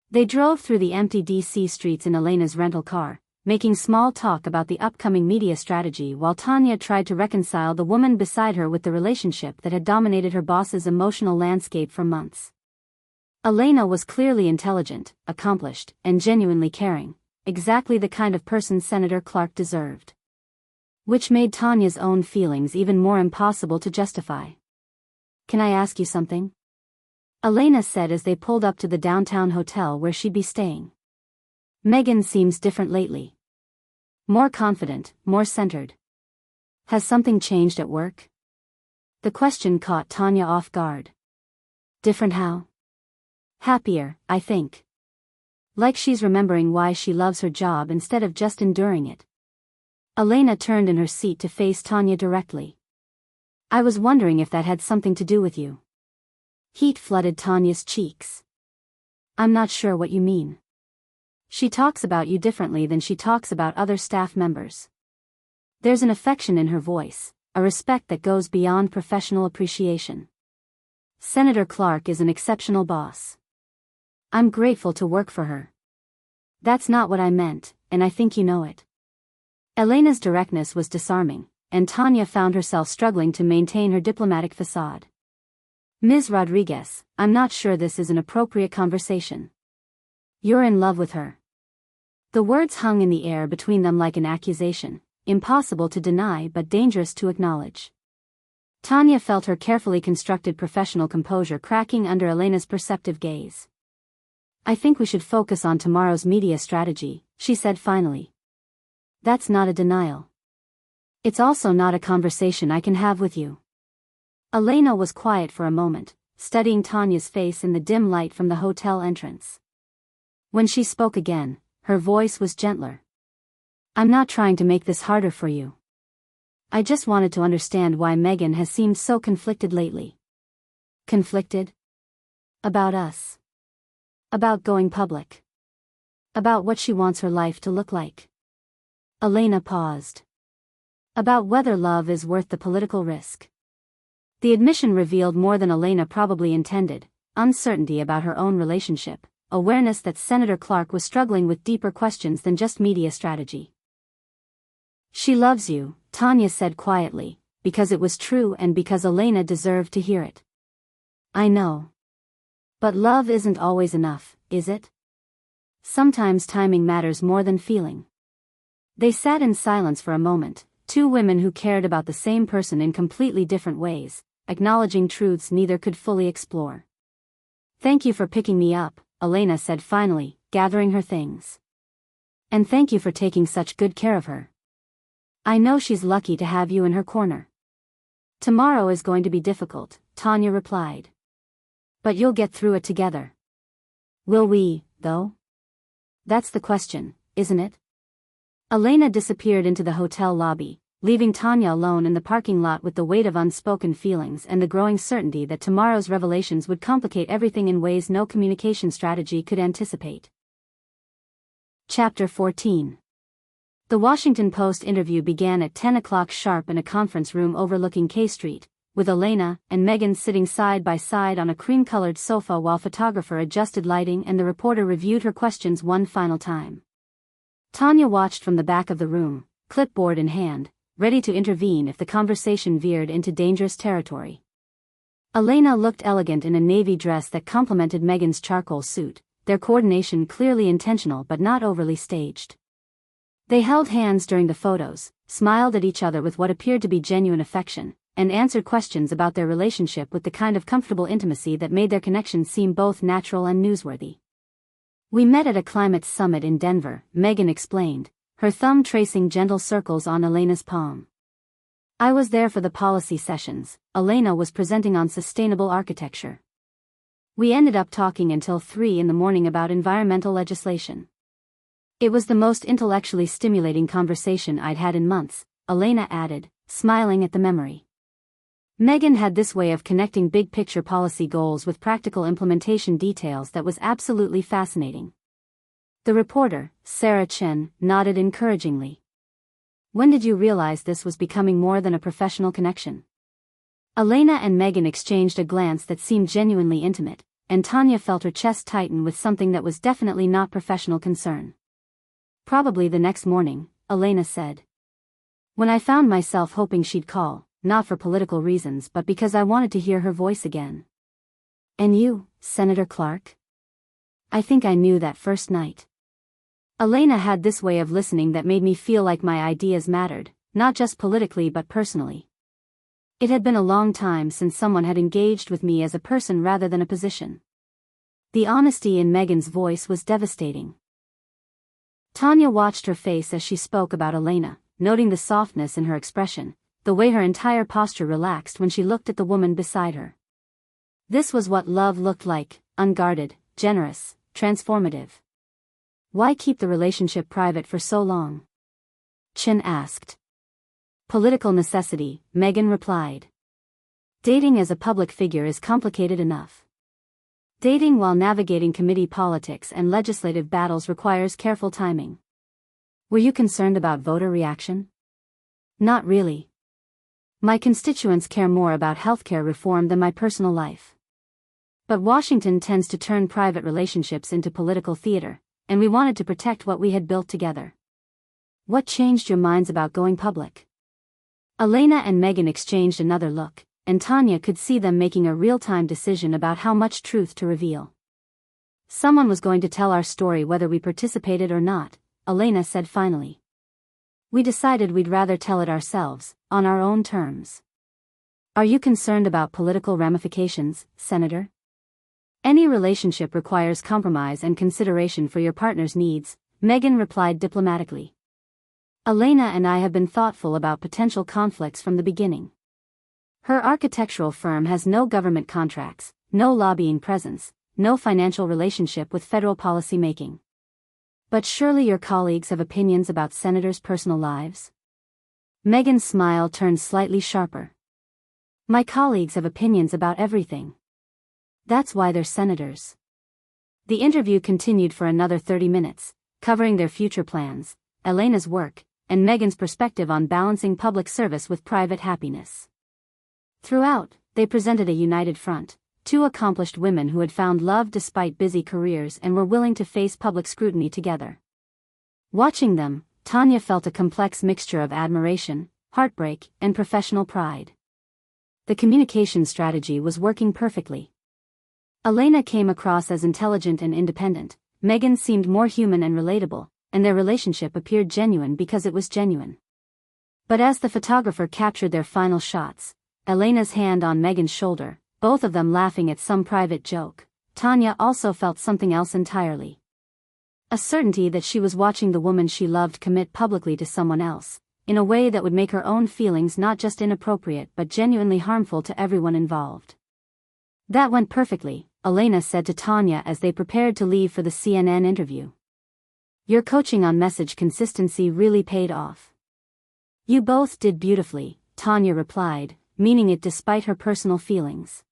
They drove through the empty DC streets in Elena's rental car, making small talk about the upcoming media strategy while Tonya tried to reconcile the woman beside her with the relationship that had dominated her boss's emotional landscape for months. Elena was clearly intelligent, accomplished, and genuinely caring, exactly the kind of person Senator Clarke deserved. Which made Tonya's own feelings even more impossible to justify. "Can I ask you something?" Elena said as they pulled up to the downtown hotel where she'd be staying. "Megan seems different lately. More confident, more centered. Has something changed at work?" The question caught Tonya off guard. "Different how?" "Happier, I think. Like she's remembering why she loves her job instead of just enduring it." Elena turned in her seat to face Tonya directly. "I was wondering if that had something to do with you." Heat flooded Tonya's cheeks. "I'm not sure what you mean." "She talks about you differently than she talks about other staff members. There's an affection in her voice, a respect that goes beyond professional appreciation. Senator Clarke is an exceptional boss. I'm grateful to work for her." "That's not what I meant, and I think you know it." Elena's directness was disarming, and Tonya found herself struggling to maintain her diplomatic facade. "Ms. Rodriguez, I'm not sure this is an appropriate conversation. You're in love with her." The words hung in the air between them like an accusation, impossible to deny but dangerous to acknowledge. Tonya felt her carefully constructed professional composure cracking under Elena's perceptive gaze. "I think we should focus on tomorrow's media strategy," she said finally. "That's not a denial. It's also not a conversation I can have with you." Elena was quiet for a moment, studying Tonya's face in the dim light from the hotel entrance. When she spoke again, her voice was gentler. "I'm not trying to make this harder for you. I just wanted to understand why Megan has seemed so conflicted lately." "Conflicted? About us? About going public? About what she wants her life to look like?" Elena paused. "About whether love is worth the political risk." The admission revealed more than Elena probably intended: uncertainty about her own relationship, awareness that Senator Clarke was struggling with deeper questions than just media strategy. "She loves you," Tonya said quietly, because it was true and because Elena deserved to hear it. "I know. But love isn't always enough, is it? Sometimes timing matters more than feeling." They sat in silence for a moment, two women who cared about the same person in completely different ways, acknowledging truths neither could fully explore. "Thank you for picking me up," Elena said finally, gathering her things. "And thank you for taking such good care of her. I know she's lucky to have you in her corner." "Tomorrow is going to be difficult," Tonya replied. "But you'll get through it together." "Will we, though? That's the question, isn't it?" Elena disappeared into the hotel lobby, leaving Tonya alone in the parking lot with the weight of unspoken feelings and the growing certainty that tomorrow's revelations would complicate everything in ways no communication strategy could anticipate. Chapter 14. The Washington Post interview began at 10 o'clock sharp in a conference room overlooking K Street, with Elena and Megan sitting side by side on a cream-colored sofa while photographer adjusted lighting and the reporter reviewed her questions one final time. Tonya watched from the back of the room, clipboard in hand, ready to intervene if the conversation veered into dangerous territory. Elena looked elegant in a navy dress that complemented Megan's charcoal suit, their coordination clearly intentional but not overly staged. They held hands during the photos, smiled at each other with what appeared to be genuine affection, and answered questions about their relationship with the kind of comfortable intimacy that made their connection seem both natural and newsworthy. "We met at a climate summit in Denver," Megan explained, her thumb tracing gentle circles on Elena's palm. "I was there for the policy sessions." Elena was presenting on sustainable architecture. "We ended up talking until 3 in the morning about environmental legislation. It was the most intellectually stimulating conversation I'd had in months," Elena added, smiling at the memory. Megan had this way of connecting big-picture policy goals with practical implementation details that was absolutely fascinating. The reporter, Sarah Chen, nodded encouragingly. "When did you realize this was becoming more than a professional connection?" Elena and Megan exchanged a glance that seemed genuinely intimate, and Tonya felt her chest tighten with something that was definitely not professional concern. "Probably the next morning," Elena said. "When I found myself hoping she'd call, not for political reasons but because I wanted to hear her voice again." "And you, Senator Clarke?" "I think I knew that first night." Elena had this way of listening that made me feel like my ideas mattered, not just politically but personally. It had been a long time since someone had engaged with me as a person rather than a position. The honesty in Megan's voice was devastating. Tonya watched her face as she spoke about Elena, noting the softness in her expression, the way her entire posture relaxed when she looked at the woman beside her. This was what love looked like: unguarded, generous, transformative. "Why keep the relationship private for so long?" Chen asked. "Political necessity," Megan replied. "Dating as a public figure is complicated enough. Dating while navigating committee politics and legislative battles requires careful timing." "Were you concerned about voter reaction?" "Not really. My constituents care more about healthcare reform than my personal life. But Washington tends to turn private relationships into political theater, and we wanted to protect what we had built together." "What changed your minds about going public?" Elena and Megan exchanged another look, and Tonya could see them making a real-time decision about how much truth to reveal. Someone was going to tell our story whether we participated or not, Elena said finally. We decided we'd rather tell it ourselves, on our own terms. Are you concerned about political ramifications, Senator? Any relationship requires compromise and consideration for your partner's needs, Megan replied diplomatically. Elena and I have been thoughtful about potential conflicts from the beginning. Her architectural firm has no government contracts, no lobbying presence, no financial relationship with federal policy making. But surely your colleagues have opinions about senators' personal lives? Megan's smile turned slightly sharper. My colleagues have opinions about everything. That's why they're senators. The interview continued for another 30 minutes, covering their future plans, Elena's work, and Megan's perspective on balancing public service with private happiness. Throughout, they presented a united front, two accomplished women who had found love despite busy careers and were willing to face public scrutiny together. Watching them, Tonya felt a complex mixture of admiration, heartbreak, and professional pride. The communication strategy was working perfectly. Elena came across as intelligent and independent, Megan seemed more human and relatable, and their relationship appeared genuine because it was genuine. But as the photographer captured their final shots, Elena's hand on Megan's shoulder, both of them laughing at some private joke, Tonya also felt something else entirely. A certainty that she was watching the woman she loved commit publicly to someone else, in a way that would make her own feelings not just inappropriate but genuinely harmful to everyone involved. That went perfectly, Elena said to Tonya as they prepared to leave for the CNN interview. Your coaching on message consistency really paid off. You both did beautifully, Tonya replied, meaning it despite her personal feelings.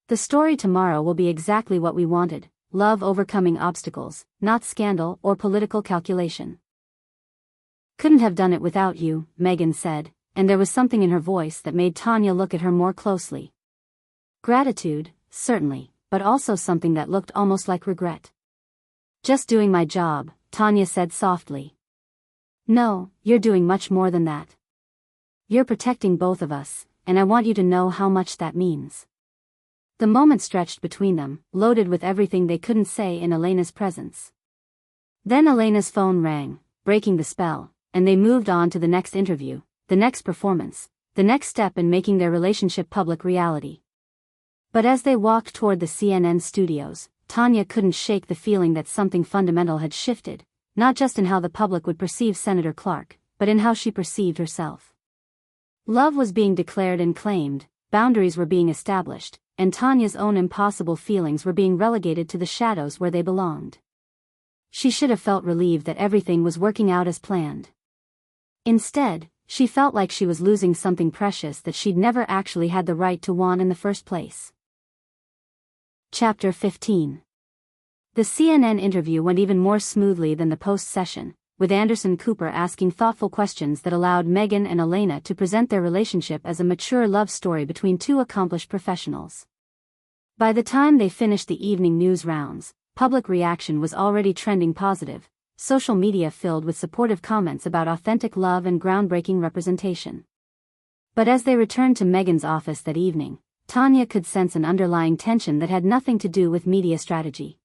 The story tomorrow will be exactly what we wanted, love overcoming obstacles, not scandal or political calculation. Couldn't have done it without you, Megan said, and there was something in her voice that made Tonya look at her more closely. Gratitude, certainly, but also something that looked almost like regret. Just doing my job, Tonya said softly. No, you're doing much more than that. You're protecting both of us, and I want you to know how much that means. The moment stretched between them, loaded with everything they couldn't say in Elena's presence. Then Elena's phone rang, breaking the spell, and they moved on to the next interview, the next performance, the next step in making their relationship public reality. But as they walked toward the CNN studios, Tonya couldn't shake the feeling that something fundamental had shifted, not just in how the public would perceive Senator Clarke, but in how she perceived herself. Love was being declared and claimed, boundaries were being established, and Tonya's own impossible feelings were being relegated to the shadows where they belonged. She should have felt relieved that everything was working out as planned. Instead, she felt like she was losing something precious that she'd never actually had the right to want in the first place. Chapter 15. The CNN interview went even more smoothly than the post-session, with Anderson Cooper asking thoughtful questions that allowed Megan and Elena to present their relationship as a mature love story between two accomplished professionals. By the time they finished the evening news rounds, public reaction was already trending positive, social media filled with supportive comments about authentic love and groundbreaking representation. But as they returned to Megan's office that evening, Tonya could sense an underlying tension that had nothing to do with media strategy.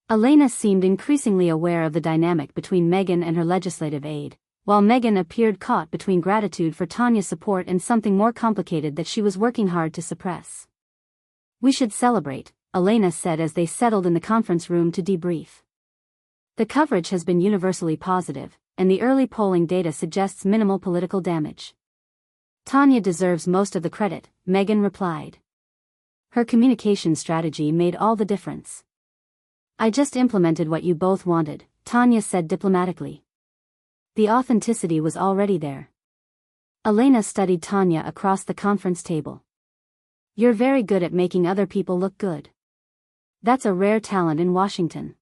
Elena seemed increasingly aware of the dynamic between Megan and her legislative aide, while Megan appeared caught between gratitude for Tonya's support and something more complicated that she was working hard to suppress. We should celebrate, Elena said as they settled in the conference room to debrief. The coverage has been universally positive, and the early polling data suggests minimal political damage. Tonya deserves most of the credit, Megan replied. Her communication strategy made all the difference. I just implemented what you both wanted, Tonya said diplomatically. The authenticity was already there. Elena studied Tonya across the conference table. You're very good at making other people look good. That's a rare talent in Washington.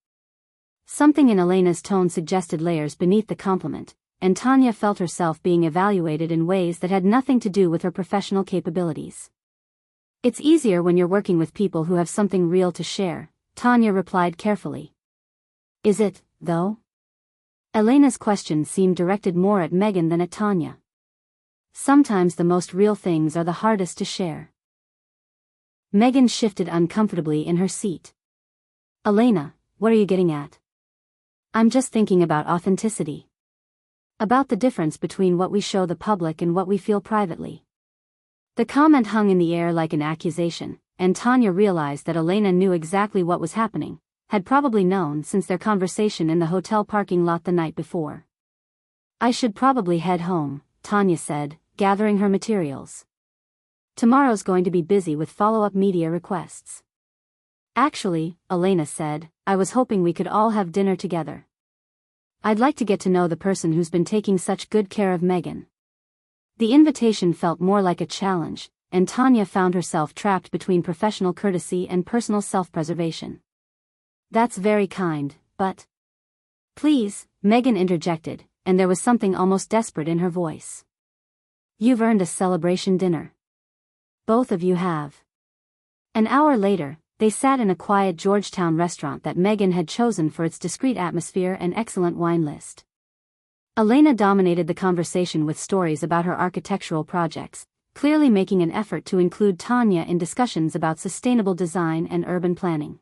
Something in Elena's tone suggested layers beneath the compliment, and Tonya felt herself being evaluated in ways that had nothing to do with her professional capabilities. It's easier when you're working with people who have something real to share, Tonya replied carefully. Is it, though? Elena's question seemed directed more at Megan than at Tonya. Sometimes the most real things are the hardest to share. Megan shifted uncomfortably in her seat. Elena, what are you getting at? I'm just thinking about authenticity. About the difference between what we show the public and what we feel privately. The comment hung in the air like an accusation, and Tonya realized that Elena knew exactly what was happening, had probably known since their conversation in the hotel parking lot the night before. I should probably head home, Tonya said, gathering her materials. Tomorrow's going to be busy with follow-up media requests. Actually, Elena said, I was hoping we could all have dinner together. I'd like to get to know the person who's been taking such good care of Megan. The invitation felt more like a challenge, and Tonya found herself trapped between professional courtesy and personal self-preservation. That's very kind, but... Please, Megan interjected, and there was something almost desperate in her voice. You've earned a celebration dinner. Both of you have. An hour later, they sat in a quiet Georgetown restaurant that Megan had chosen for its discreet atmosphere and excellent wine list. Elena dominated the conversation with stories about her architectural projects, clearly making an effort to include Tonya in discussions about sustainable design and urban planning.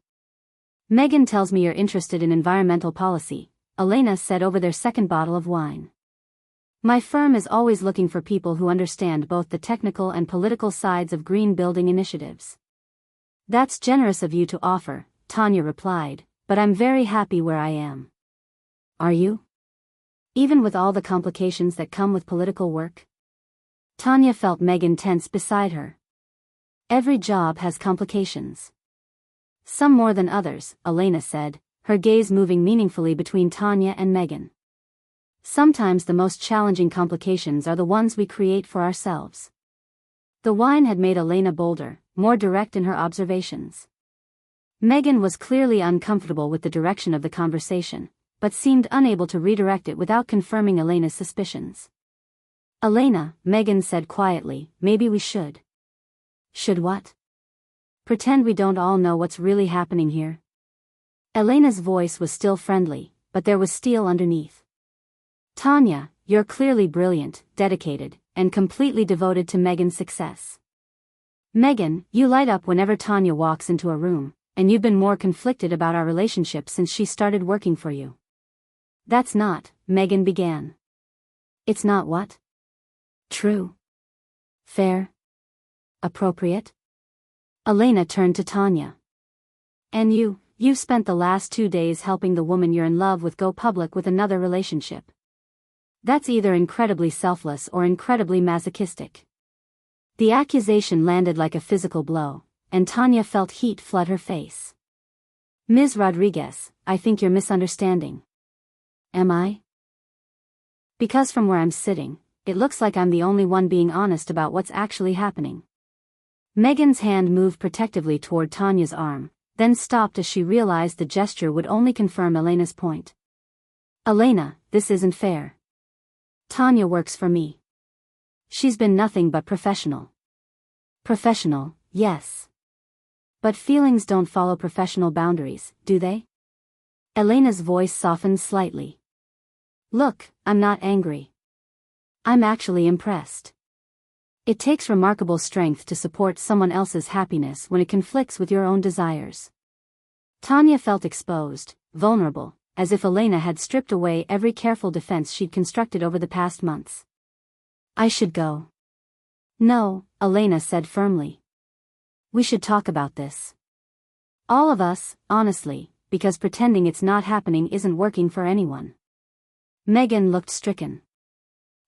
Megan tells me you're interested in environmental policy, Elena said over their second bottle of wine. My firm is always looking for people who understand both the technical and political sides of green building initiatives. That's generous of you to offer, Tonya replied, but I'm very happy where I am. Are you? Even with all the complications that come with political work? Tonya felt Megan tense beside her. Every job has complications. Some more than others, Elena said, her gaze moving meaningfully between Tonya and Megan. Sometimes the most challenging complications are the ones we create for ourselves. The wine had made Elena bolder, more direct in her observations. Megan was clearly uncomfortable with the direction of the conversation, but seemed unable to redirect it without confirming Elena's suspicions. Elena, Megan said quietly, maybe we should. Should what? Pretend we don't all know what's really happening here. Elena's voice was still friendly, but there was steel underneath. Tonya, you're clearly brilliant, dedicated, and completely devoted to Megan's success. Megan, you light up whenever Tonya walks into a room, and you've been more conflicted about our relationship since she started working for you. That's not, Megan began. It's not what? True. Fair. Appropriate? Elena turned to Tonya. And you've spent the last 2 days helping the woman you're in love with go public with another relationship. That's either incredibly selfless or incredibly masochistic. The accusation landed like a physical blow, and Tonya felt heat flood her face. Ms. Rodriguez, I think you're misunderstanding. Am I? Because from where I'm sitting, it looks like I'm the only one being honest about what's actually happening. Megan's hand moved protectively toward Tonya's arm, then stopped as she realized the gesture would only confirm Elena's point. Elena, this isn't fair. Tonya works for me. She's been nothing but professional. Professional, yes. But feelings don't follow professional boundaries, do they? Elena's voice softened slightly. Look, I'm not angry. I'm actually impressed. It takes remarkable strength to support someone else's happiness when it conflicts with your own desires. Tonya felt exposed, vulnerable, as if Elena had stripped away every careful defense she'd constructed over the past months. I should go. No, Elena said firmly. We should talk about this. All of us, honestly, because pretending it's not happening isn't working for anyone. Megan looked stricken.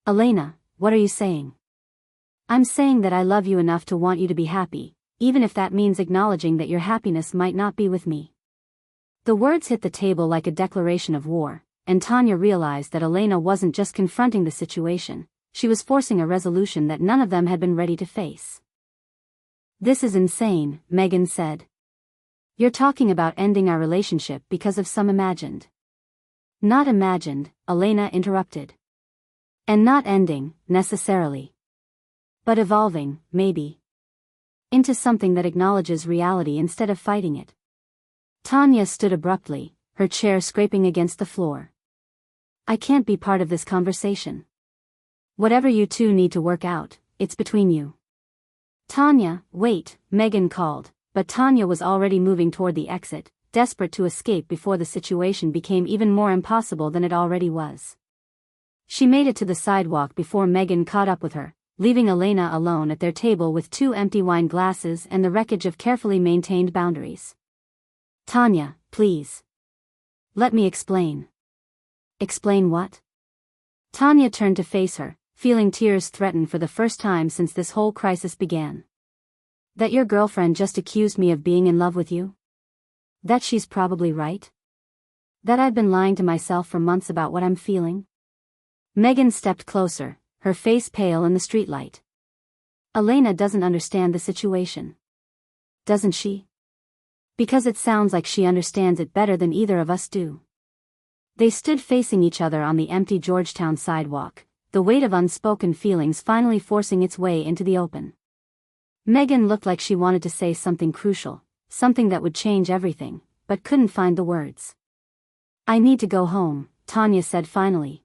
Elena, what are you saying? I'm saying that I love you enough to want you to be happy, even if that means acknowledging that your happiness might not be with me. The words hit the table like a declaration of war, and Tonya realized that Elena wasn't just confronting the situation, she was forcing a resolution that none of them had been ready to face. This is insane, Megan said. You're talking about ending our relationship because of some imagined. Not imagined, Elena interrupted. And not ending, necessarily. But evolving, maybe. Into something that acknowledges reality instead of fighting it. Tonya stood abruptly, her chair scraping against the floor. I can't be part of this conversation. Whatever you two need to work out, it's between you. Tonya, wait, Megan called, but Tonya was already moving toward the exit, desperate to escape before the situation became even more impossible than it already was. She made it to the sidewalk before Megan caught up with her, leaving Elena alone at their table with 2 empty wine glasses and the wreckage of carefully maintained boundaries. Tonya, please. Let me explain. Explain what? Tonya turned to face her, feeling tears threaten for the first time since this whole crisis began. That your girlfriend just accused me of being in love with you? That she's probably right? That I've been lying to myself for months about what I'm feeling? Megan stepped closer, her face pale in the streetlight. Elena doesn't understand the situation. Doesn't she? Because it sounds like she understands it better than either of us do. They stood facing each other on the empty Georgetown sidewalk, the weight of unspoken feelings finally forcing its way into the open. Megan looked like she wanted to say something crucial, something that would change everything, but couldn't find the words. I need to go home, Tonya said finally.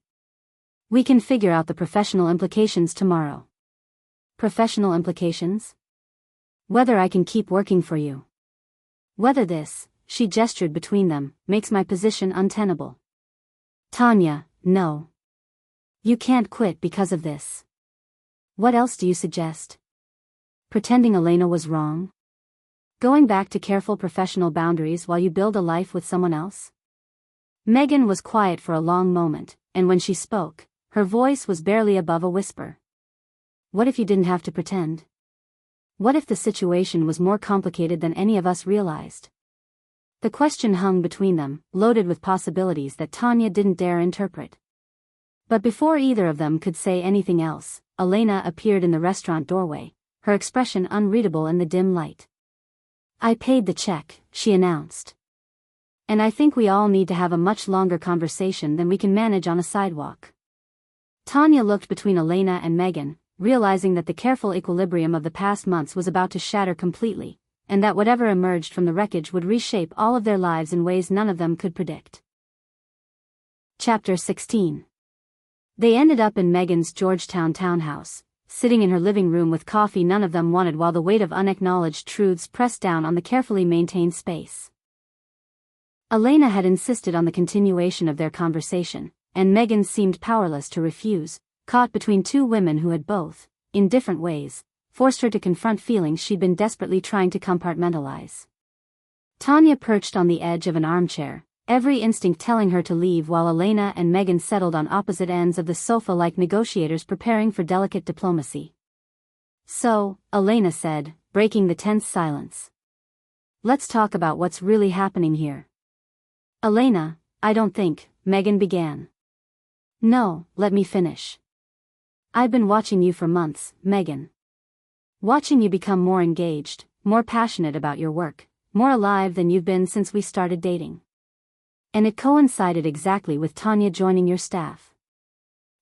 We can figure out the professional implications tomorrow. Professional implications? Whether I can keep working for you. Whether this, she gestured between them, makes my position untenable. Tonya, no. You can't quit because of this. What else do you suggest? Pretending Elena was wrong? Going back to careful professional boundaries while you build a life with someone else? Megan was quiet for a long moment, and when she spoke, her voice was barely above a whisper. What if you didn't have to pretend? What if the situation was more complicated than any of us realized? The question hung between them, loaded with possibilities that Tonya didn't dare interpret. But before either of them could say anything else, Elena appeared in the restaurant doorway, her expression unreadable in the dim light. I paid the check, she announced. And I think we all need to have a much longer conversation than we can manage on a sidewalk. Tonya looked between Elena and Megan, realizing that the careful equilibrium of the past months was about to shatter completely, and that whatever emerged from the wreckage would reshape all of their lives in ways none of them could predict. Chapter 16. They ended up in Megan's Georgetown townhouse, sitting in her living room with coffee none of them wanted while the weight of unacknowledged truths pressed down on the carefully maintained space. Elena had insisted on the continuation of their conversation, and Megan seemed powerless to refuse, caught between 2 women who had both, in different ways, forced her to confront feelings she'd been desperately trying to compartmentalize. Tonya perched on the edge of an armchair, every instinct telling her to leave while Elena and Megan settled on opposite ends of the sofa like negotiators preparing for delicate diplomacy. So, Elena said, breaking the tense silence. Let's talk about what's really happening here. Elena, I don't think, Megan began. No, let me finish. I've been watching you for months, Megan. Watching you become more engaged, more passionate about your work, more alive than you've been since we started dating. And it coincided exactly with Tonya joining your staff.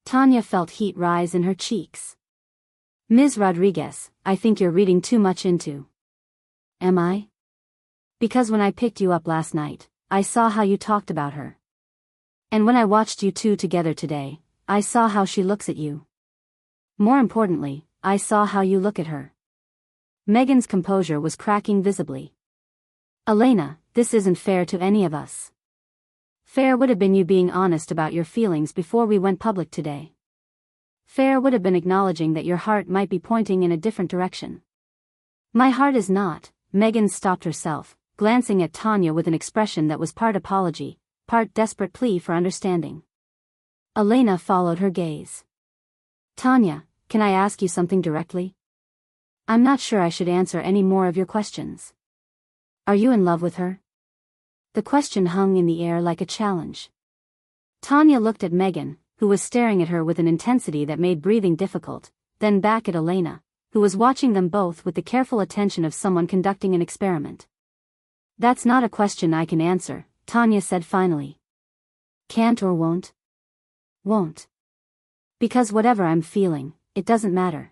Tonya felt heat rise in her cheeks. Ms. Rodriguez, I think you're reading too much into. Am I? Because when I picked you up last night, I saw how you talked about her. And when I watched you two together today, I saw how she looks at you. More importantly, I saw how you look at her. Megan's composure was cracking visibly. Elena, this isn't fair to any of us. Fair would have been you being honest about your feelings before we went public today. Fair would have been acknowledging that your heart might be pointing in a different direction. My heart is not. Megan stopped herself, glancing at Tonya with an expression that was part apology, part desperate plea for understanding. Elena followed her gaze. Tonya, can I ask you something directly? I'm not sure I should answer any more of your questions. Are you in love with her? The question hung in the air like a challenge. Tonya looked at Megan, who was staring at her with an intensity that made breathing difficult, then back at Elena, who was watching them both with the careful attention of someone conducting an experiment. That's not a question I can answer, Tonya said finally. Can't or won't? Won't. Because whatever I'm feeling, it doesn't matter.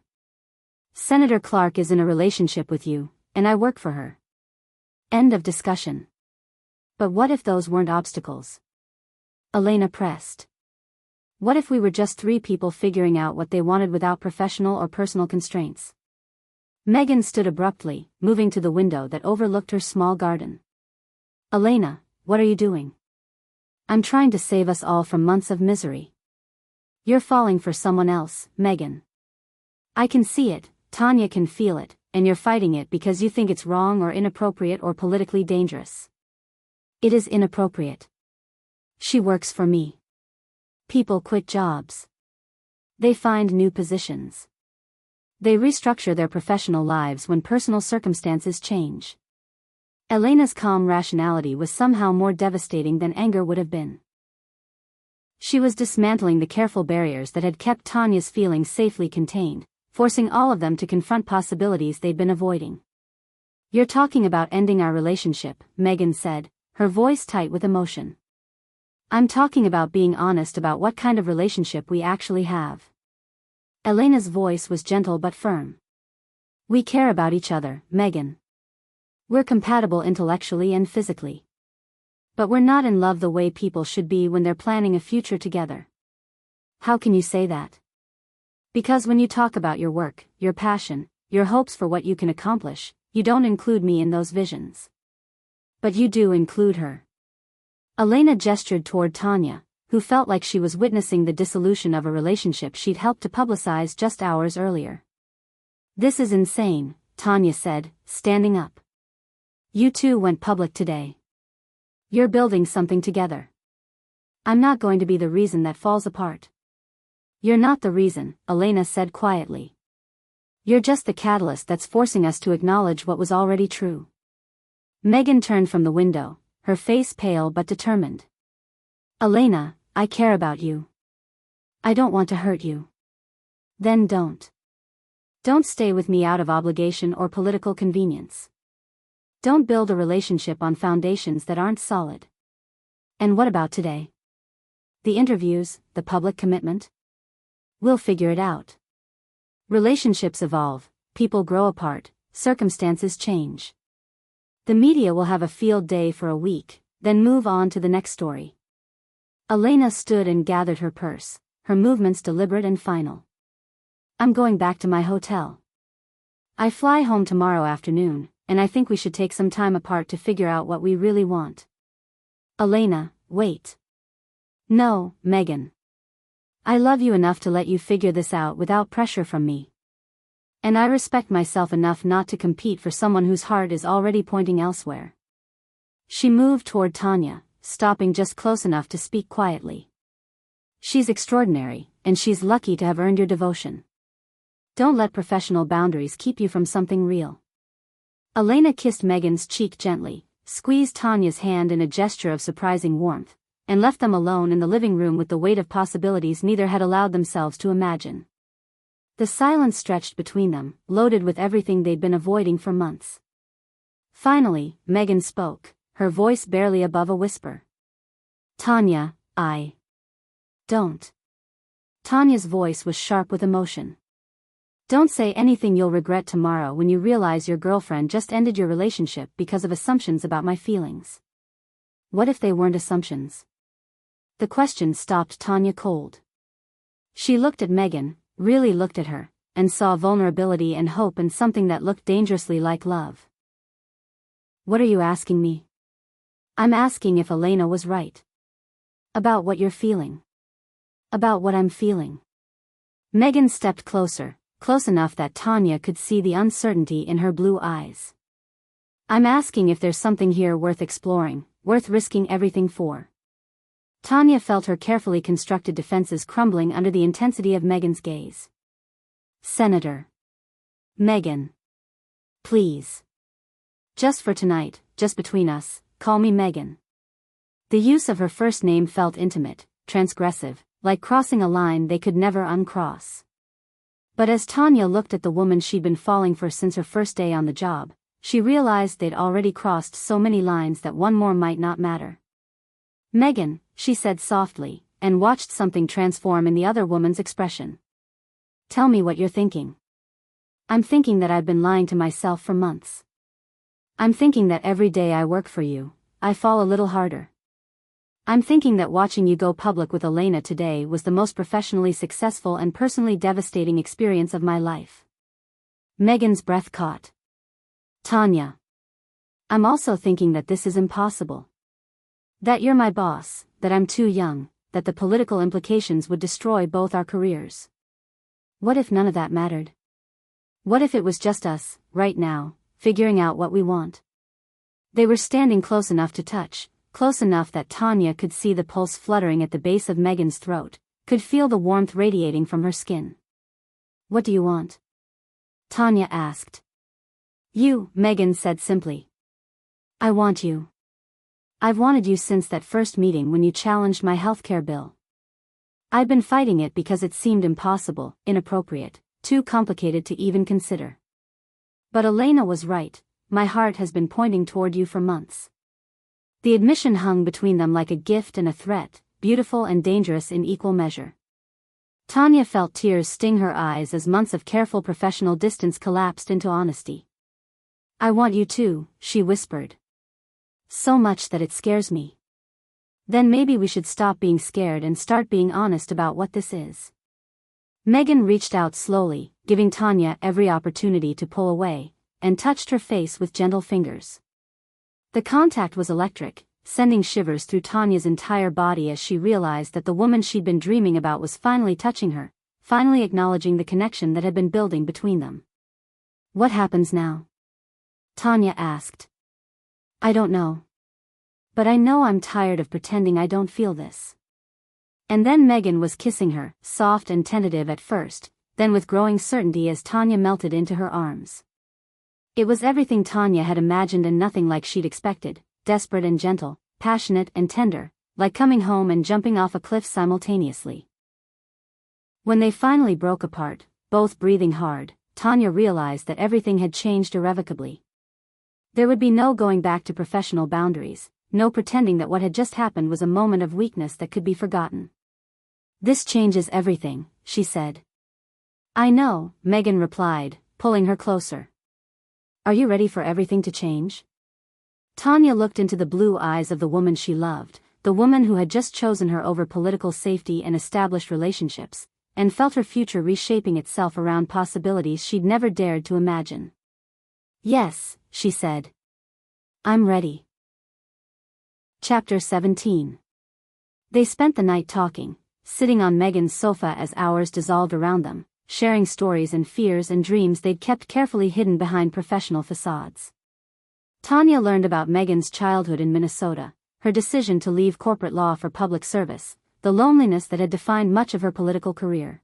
Senator Clarke is in a relationship with you, and I work for her. End of discussion. But what if those weren't obstacles? Elena pressed. What if we were just three people figuring out what they wanted without professional or personal constraints? Megan stood abruptly, moving to the window that overlooked her small garden. Elena, what are you doing? I'm trying to save us all from months of misery. You're falling for someone else, Megan. I can see it, Tonya can feel it, and you're fighting it because you think it's wrong or inappropriate or politically dangerous. It is inappropriate. She works for me. People quit jobs. They find new positions. They restructure their professional lives when personal circumstances change. Elena's calm rationality was somehow more devastating than anger would have been. She was dismantling the careful barriers that had kept Tonya's feelings safely contained, forcing all of them to confront possibilities they'd been avoiding. You're talking about ending our relationship, Megan said, her voice tight with emotion. I'm talking about being honest about what kind of relationship we actually have. Elena's voice was gentle but firm. We care about each other, Megan. We're compatible intellectually and physically. But we're not in love the way people should be when they're planning a future together. How can you say that? Because when you talk about your work, your passion, your hopes for what you can accomplish, you don't include me in those visions. But you do include her. Elena gestured toward Tonya, who felt like she was witnessing the dissolution of a relationship she'd helped to publicize just hours earlier. This is insane, Tonya said, standing up. You two went public today. You're building something together. I'm not going to be the reason that falls apart. You're not the reason, Elena said quietly. You're just the catalyst that's forcing us to acknowledge what was already true. Megan turned from the window, her face pale but determined. Elena, I care about you. I don't want to hurt you. Then don't. Don't stay with me out of obligation or political convenience. Don't build a relationship on foundations that aren't solid. And what about today? The interviews, the public commitment? We'll figure it out. Relationships evolve, people grow apart, circumstances change. The media will have a field day for a week, then move on to the next story. Elena stood and gathered her purse, her movements deliberate and final. I'm going back to my hotel. I fly home tomorrow afternoon, and I think we should take some time apart to figure out what we really want. Elena, wait. No, Megan. I love you enough to let you figure this out without pressure from me. And I respect myself enough not to compete for someone whose heart is already pointing elsewhere. She moved toward Tonya, stopping just close enough to speak quietly. She's extraordinary, and she's lucky to have earned your devotion. Don't let professional boundaries keep you from something real. Elena kissed Megan's cheek gently, squeezed Tonya's hand in a gesture of surprising warmth, and left them alone in the living room with the weight of possibilities neither had allowed themselves to imagine. The silence stretched between them, loaded with everything they'd been avoiding for months. Finally, Megan spoke, her voice barely above a whisper. Tonya, I don't. Tonya's voice was sharp with emotion. Don't say anything you'll regret tomorrow when you realize your girlfriend just ended your relationship because of assumptions about my feelings. What if they weren't assumptions? The question stopped Tonya cold. She looked at Megan, really looked at her, and saw vulnerability and hope in something that looked dangerously like love. What are you asking me? I'm asking if Elena was right. About what you're feeling. About what I'm feeling. Megan stepped closer, close enough that Tonya could see the uncertainty in her blue eyes. I'm asking if there's something here worth exploring, worth risking everything for. Tonya felt her carefully constructed defenses crumbling under the intensity of Megan's gaze. Senator. Megan. Please. Just for tonight, just between us, call me Megan. The use of her first name felt intimate, transgressive, like crossing a line they could never uncross. But as Tonya looked at the woman she'd been falling for since her first day on the job, she realized they'd already crossed so many lines that one more might not matter. Megan, she said softly, and watched something transform in the other woman's expression. Tell me what you're thinking. I'm thinking that I've been lying to myself for months. I'm thinking that every day I work for you, I fall a little harder. I'm thinking that watching you go public with Elena today was the most professionally successful and personally devastating experience of my life. Megan's breath caught. Tonya. I'm also thinking that this is impossible. That you're my boss, that I'm too young, that the political implications would destroy both our careers. What if none of that mattered? What if it was just us, right now, figuring out what we want? They were standing close enough to touch, close enough that Tonya could see the pulse fluttering at the base of Megan's throat, could feel the warmth radiating from her skin. What do you want? Tonya asked. You, Megan said simply. I want you. I've wanted you since that first meeting when you challenged my healthcare bill. I've been fighting it because it seemed impossible, inappropriate, too complicated to even consider. But Elena was right, my heart has been pointing toward you for months. The admission hung between them like a gift and a threat, beautiful and dangerous in equal measure. Tonya felt tears sting her eyes as months of careful professional distance collapsed into honesty. I want you too, she whispered. So much that it scares me. Then maybe we should stop being scared and start being honest about what this is. Megan reached out slowly, giving Tonya every opportunity to pull away, and touched her face with gentle fingers. The contact was electric, sending shivers through Tonya's entire body as she realized that the woman she'd been dreaming about was finally touching her, finally acknowledging the connection that had been building between them. What happens now? Tonya asked. I don't know. But I know I'm tired of pretending I don't feel this. And then Megan was kissing her, soft and tentative at first, then with growing certainty as Tonya melted into her arms. It was everything Tonya had imagined and nothing like she'd expected, desperate and gentle, passionate and tender, like coming home and jumping off a cliff simultaneously. When they finally broke apart, both breathing hard, Tonya realized that everything had changed irrevocably. There would be no going back to professional boundaries, no pretending that what had just happened was a moment of weakness that could be forgotten. This changes everything, she said. I know, Megan replied, pulling her closer. Are you ready for everything to change? Tonya looked into the blue eyes of the woman she loved, the woman who had just chosen her over political safety and established relationships, and felt her future reshaping itself around possibilities she'd never dared to imagine. Yes, she said. I'm ready. Chapter 17. They spent the night talking, sitting on Megan's sofa as hours dissolved around them, sharing stories and fears and dreams they'd kept carefully hidden behind professional facades. Tonya learned about Megan's childhood in Minnesota, her decision to leave corporate law for public service, the loneliness that had defined much of her political career.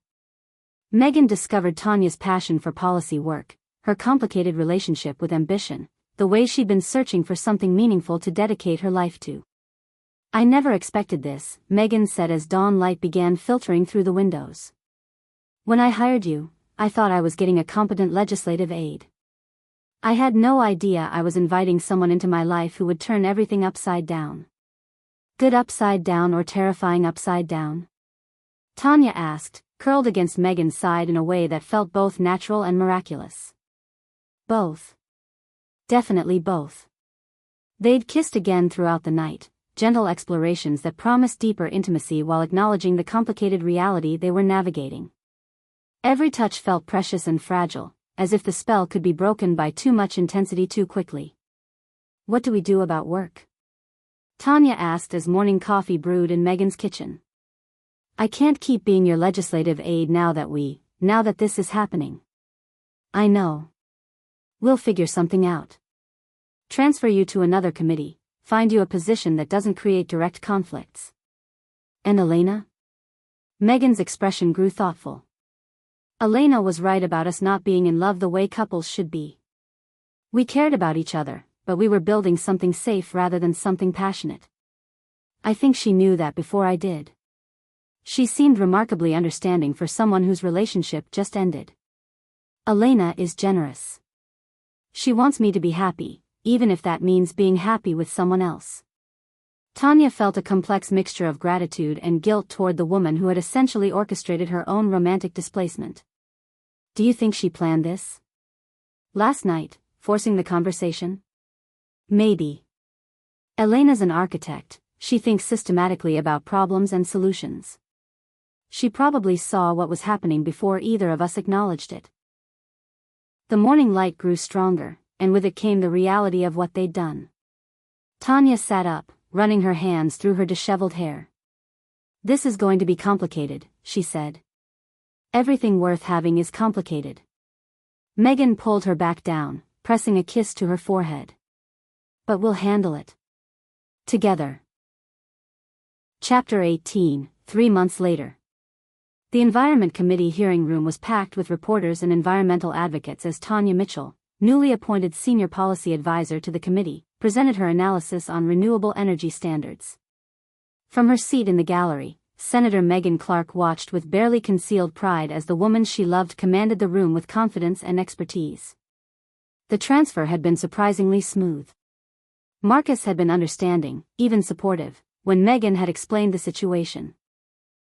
Megan discovered Tonya's passion for policy work, her complicated relationship with ambition, the way she'd been searching for something meaningful to dedicate her life to. I never expected this, Megan said as dawn light began filtering through the windows. When I hired you, I thought I was getting a competent legislative aide. I had no idea I was inviting someone into my life who would turn everything upside down. Good upside down or terrifying upside down? Tonya asked, curled against Megan's side in a way that felt both natural and miraculous. Both. Definitely both. They'd kissed again throughout the night, gentle explorations that promised deeper intimacy while acknowledging the complicated reality they were navigating. Every touch felt precious and fragile, as if the spell could be broken by too much intensity too quickly. What do we do about work? Tonya asked as morning coffee brewed in Megan's kitchen. I can't keep being your legislative aide now that this is happening. I know. We'll figure something out. Transfer you to another committee, find you a position that doesn't create direct conflicts. And Elena? Megan's expression grew thoughtful. Elena was right about us not being in love the way couples should be. We cared about each other, but we were building something safe rather than something passionate. I think she knew that before I did. She seemed remarkably understanding for someone whose relationship just ended. Elena is generous. She wants me to be happy, even if that means being happy with someone else. Tonya felt a complex mixture of gratitude and guilt toward the woman who had essentially orchestrated her own romantic displacement. Do you think she planned this? Last night, forcing the conversation? Maybe. Elena's an architect, she thinks systematically about problems and solutions. She probably saw what was happening before either of us acknowledged it. The morning light grew stronger, and with it came the reality of what they'd done. Tonya sat up, running her hands through her disheveled hair. "This is going to be complicated," she said. "Everything worth having is complicated." Megan pulled her back down, pressing a kiss to her forehead. "But we'll handle it. Together." Chapter 18, 3 months later. The Environment Committee hearing room was packed with reporters and environmental advocates as Tonya Mitchell, newly appointed senior policy advisor to the committee, presented her analysis on renewable energy standards. From her seat in the gallery, Senator Megan Clarke watched with barely concealed pride as the woman she loved commanded the room with confidence and expertise. The transfer had been surprisingly smooth. Marcus had been understanding, even supportive, when Megan had explained the situation.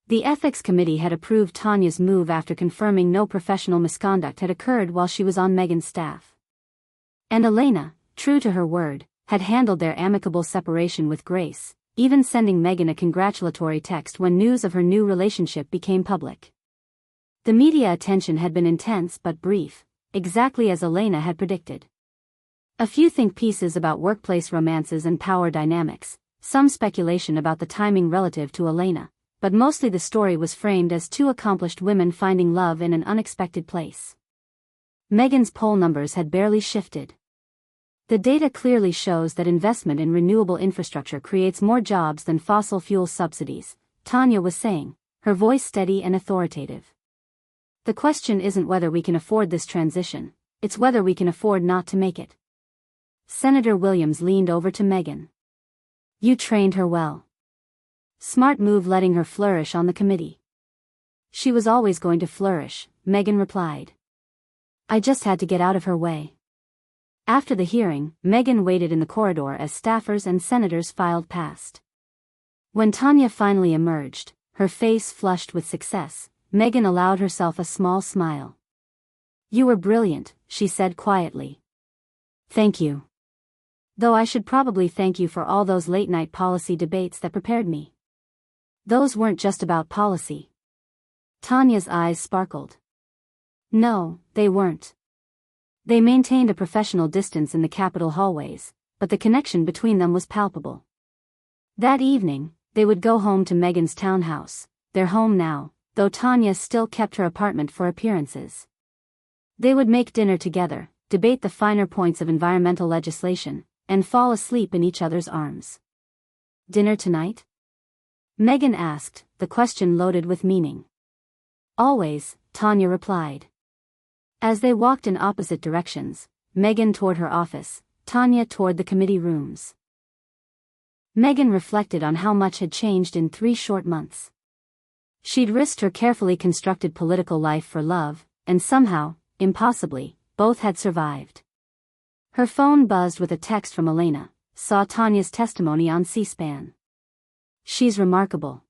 The Ethics Committee had approved Tonya's move after confirming no professional misconduct had occurred while she was on Megan's staff. And Elena, true to her word, had handled their amicable separation with grace, even sending Megan a congratulatory text when news of her new relationship became public. The media attention had been intense but brief, exactly as Elena had predicted. A few think pieces about workplace romances and power dynamics, some speculation about the timing relative to Elena, but mostly the story was framed as two accomplished women finding love in an unexpected place. Megan's poll numbers had barely shifted. The data clearly shows that investment in renewable infrastructure creates more jobs than fossil fuel subsidies, Tonya was saying, her voice steady and authoritative. The question isn't whether we can afford this transition, it's whether we can afford not to make it. Senator Williams leaned over to Megan. "You trained her well. Smart move letting her flourish on the committee." "She was always going to flourish," Megan replied. "I just had to get out of her way." After the hearing, Megan waited in the corridor as staffers and senators filed past. When Tonya finally emerged, her face flushed with success, Megan allowed herself a small smile. "You were brilliant," she said quietly. "Thank you. Though I should probably thank you for all those late-night policy debates that prepared me. Those weren't just about policy." Tonya's eyes sparkled. "No, they weren't. They maintained a professional distance in the Capitol hallways, but the connection between them was palpable. That evening, they would go home to Megan's townhouse, their home now, though Tonya still kept her apartment for appearances. They would make dinner together, debate the finer points of environmental legislation, and fall asleep in each other's arms. "Dinner tonight?" Megan asked, the question loaded with meaning. "Always," Tonya replied. As they walked in opposite directions, Megan toward her office, Tonya toward the committee rooms. Megan reflected on how much had changed in 3 short months. She'd risked her carefully constructed political life for love, and somehow, impossibly, both had survived. Her phone buzzed with a text from Elena, saw Tonya's testimony on C-SPAN. "She's remarkable.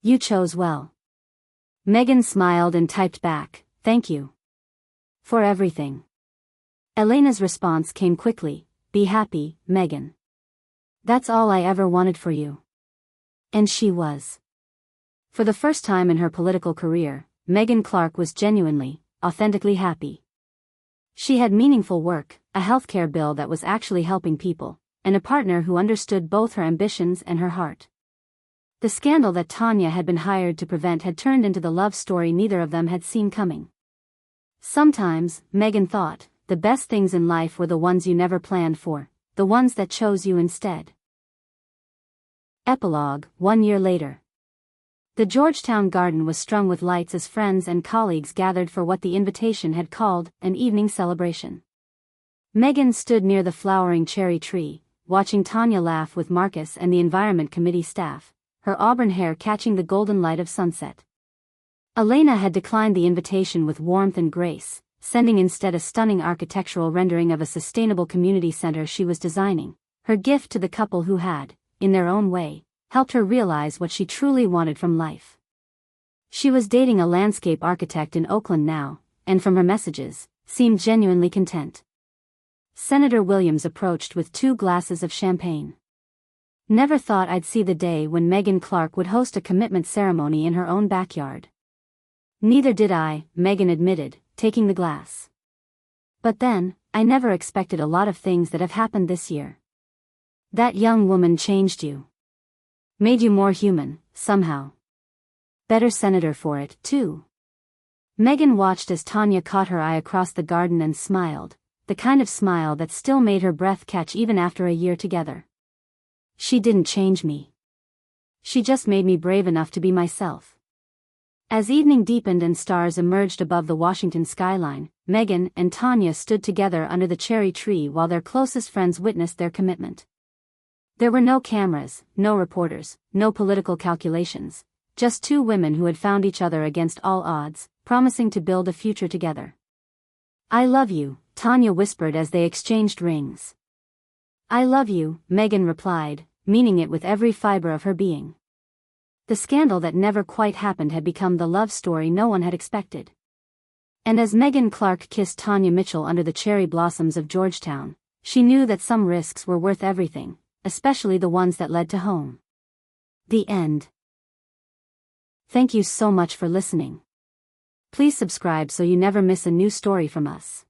You chose well." Megan smiled and typed back, "Thank you. For everything." Elena's response came quickly, "Be happy, Megan. That's all I ever wanted for you." And she was. For the first time in her political career, Megan Clarke was genuinely, authentically happy. She had meaningful work, a healthcare bill that was actually helping people, and a partner who understood both her ambitions and her heart. The scandal that Tonya had been hired to prevent had turned into the love story neither of them had seen coming. Sometimes, Megan thought, the best things in life were the ones you never planned for, the ones that chose you instead. Epilogue, 1 year later. The Georgetown garden was strung with lights as friends and colleagues gathered for what the invitation had called an evening celebration. Megan stood near the flowering cherry tree, watching Tonya laugh with Marcus and the Environment Committee staff, her auburn hair catching the golden light of sunset. Elena had declined the invitation with warmth and grace, sending instead a stunning architectural rendering of a sustainable community center she was designing, her gift to the couple who had, in their own way, helped her realize what she truly wanted from life. She was dating a landscape architect in Oakland now, and from her messages, seemed genuinely content. Senator Williams approached with 2 glasses of champagne. Never thought I'd see the day when Megan Clarke would host a commitment ceremony in her own backyard. Neither did I, Megan admitted, taking the glass. But then, I never expected a lot of things that have happened this year. That young woman changed you. Made you more human, somehow. Better senator for it, too. Megan watched as Tonya caught her eye across the garden and smiled, the kind of smile that still made her breath catch even after a year together. She didn't change me. She just made me brave enough to be myself. As evening deepened and stars emerged above the Washington skyline, Megan and Tonya stood together under the cherry tree while their closest friends witnessed their commitment. There were no cameras, no reporters, no political calculations, just two women who had found each other against all odds, promising to build a future together. "I love you," Tonya whispered as they exchanged rings. "I love you," Megan replied, meaning it with every fiber of her being. The scandal that never quite happened had become the love story no one had expected. And as Megan Clarke kissed Tonya Mitchell under the cherry blossoms of Georgetown, she knew that some risks were worth everything, especially the ones that led to home. The end. Thank you so much for listening. Please subscribe so you never miss a new story from us.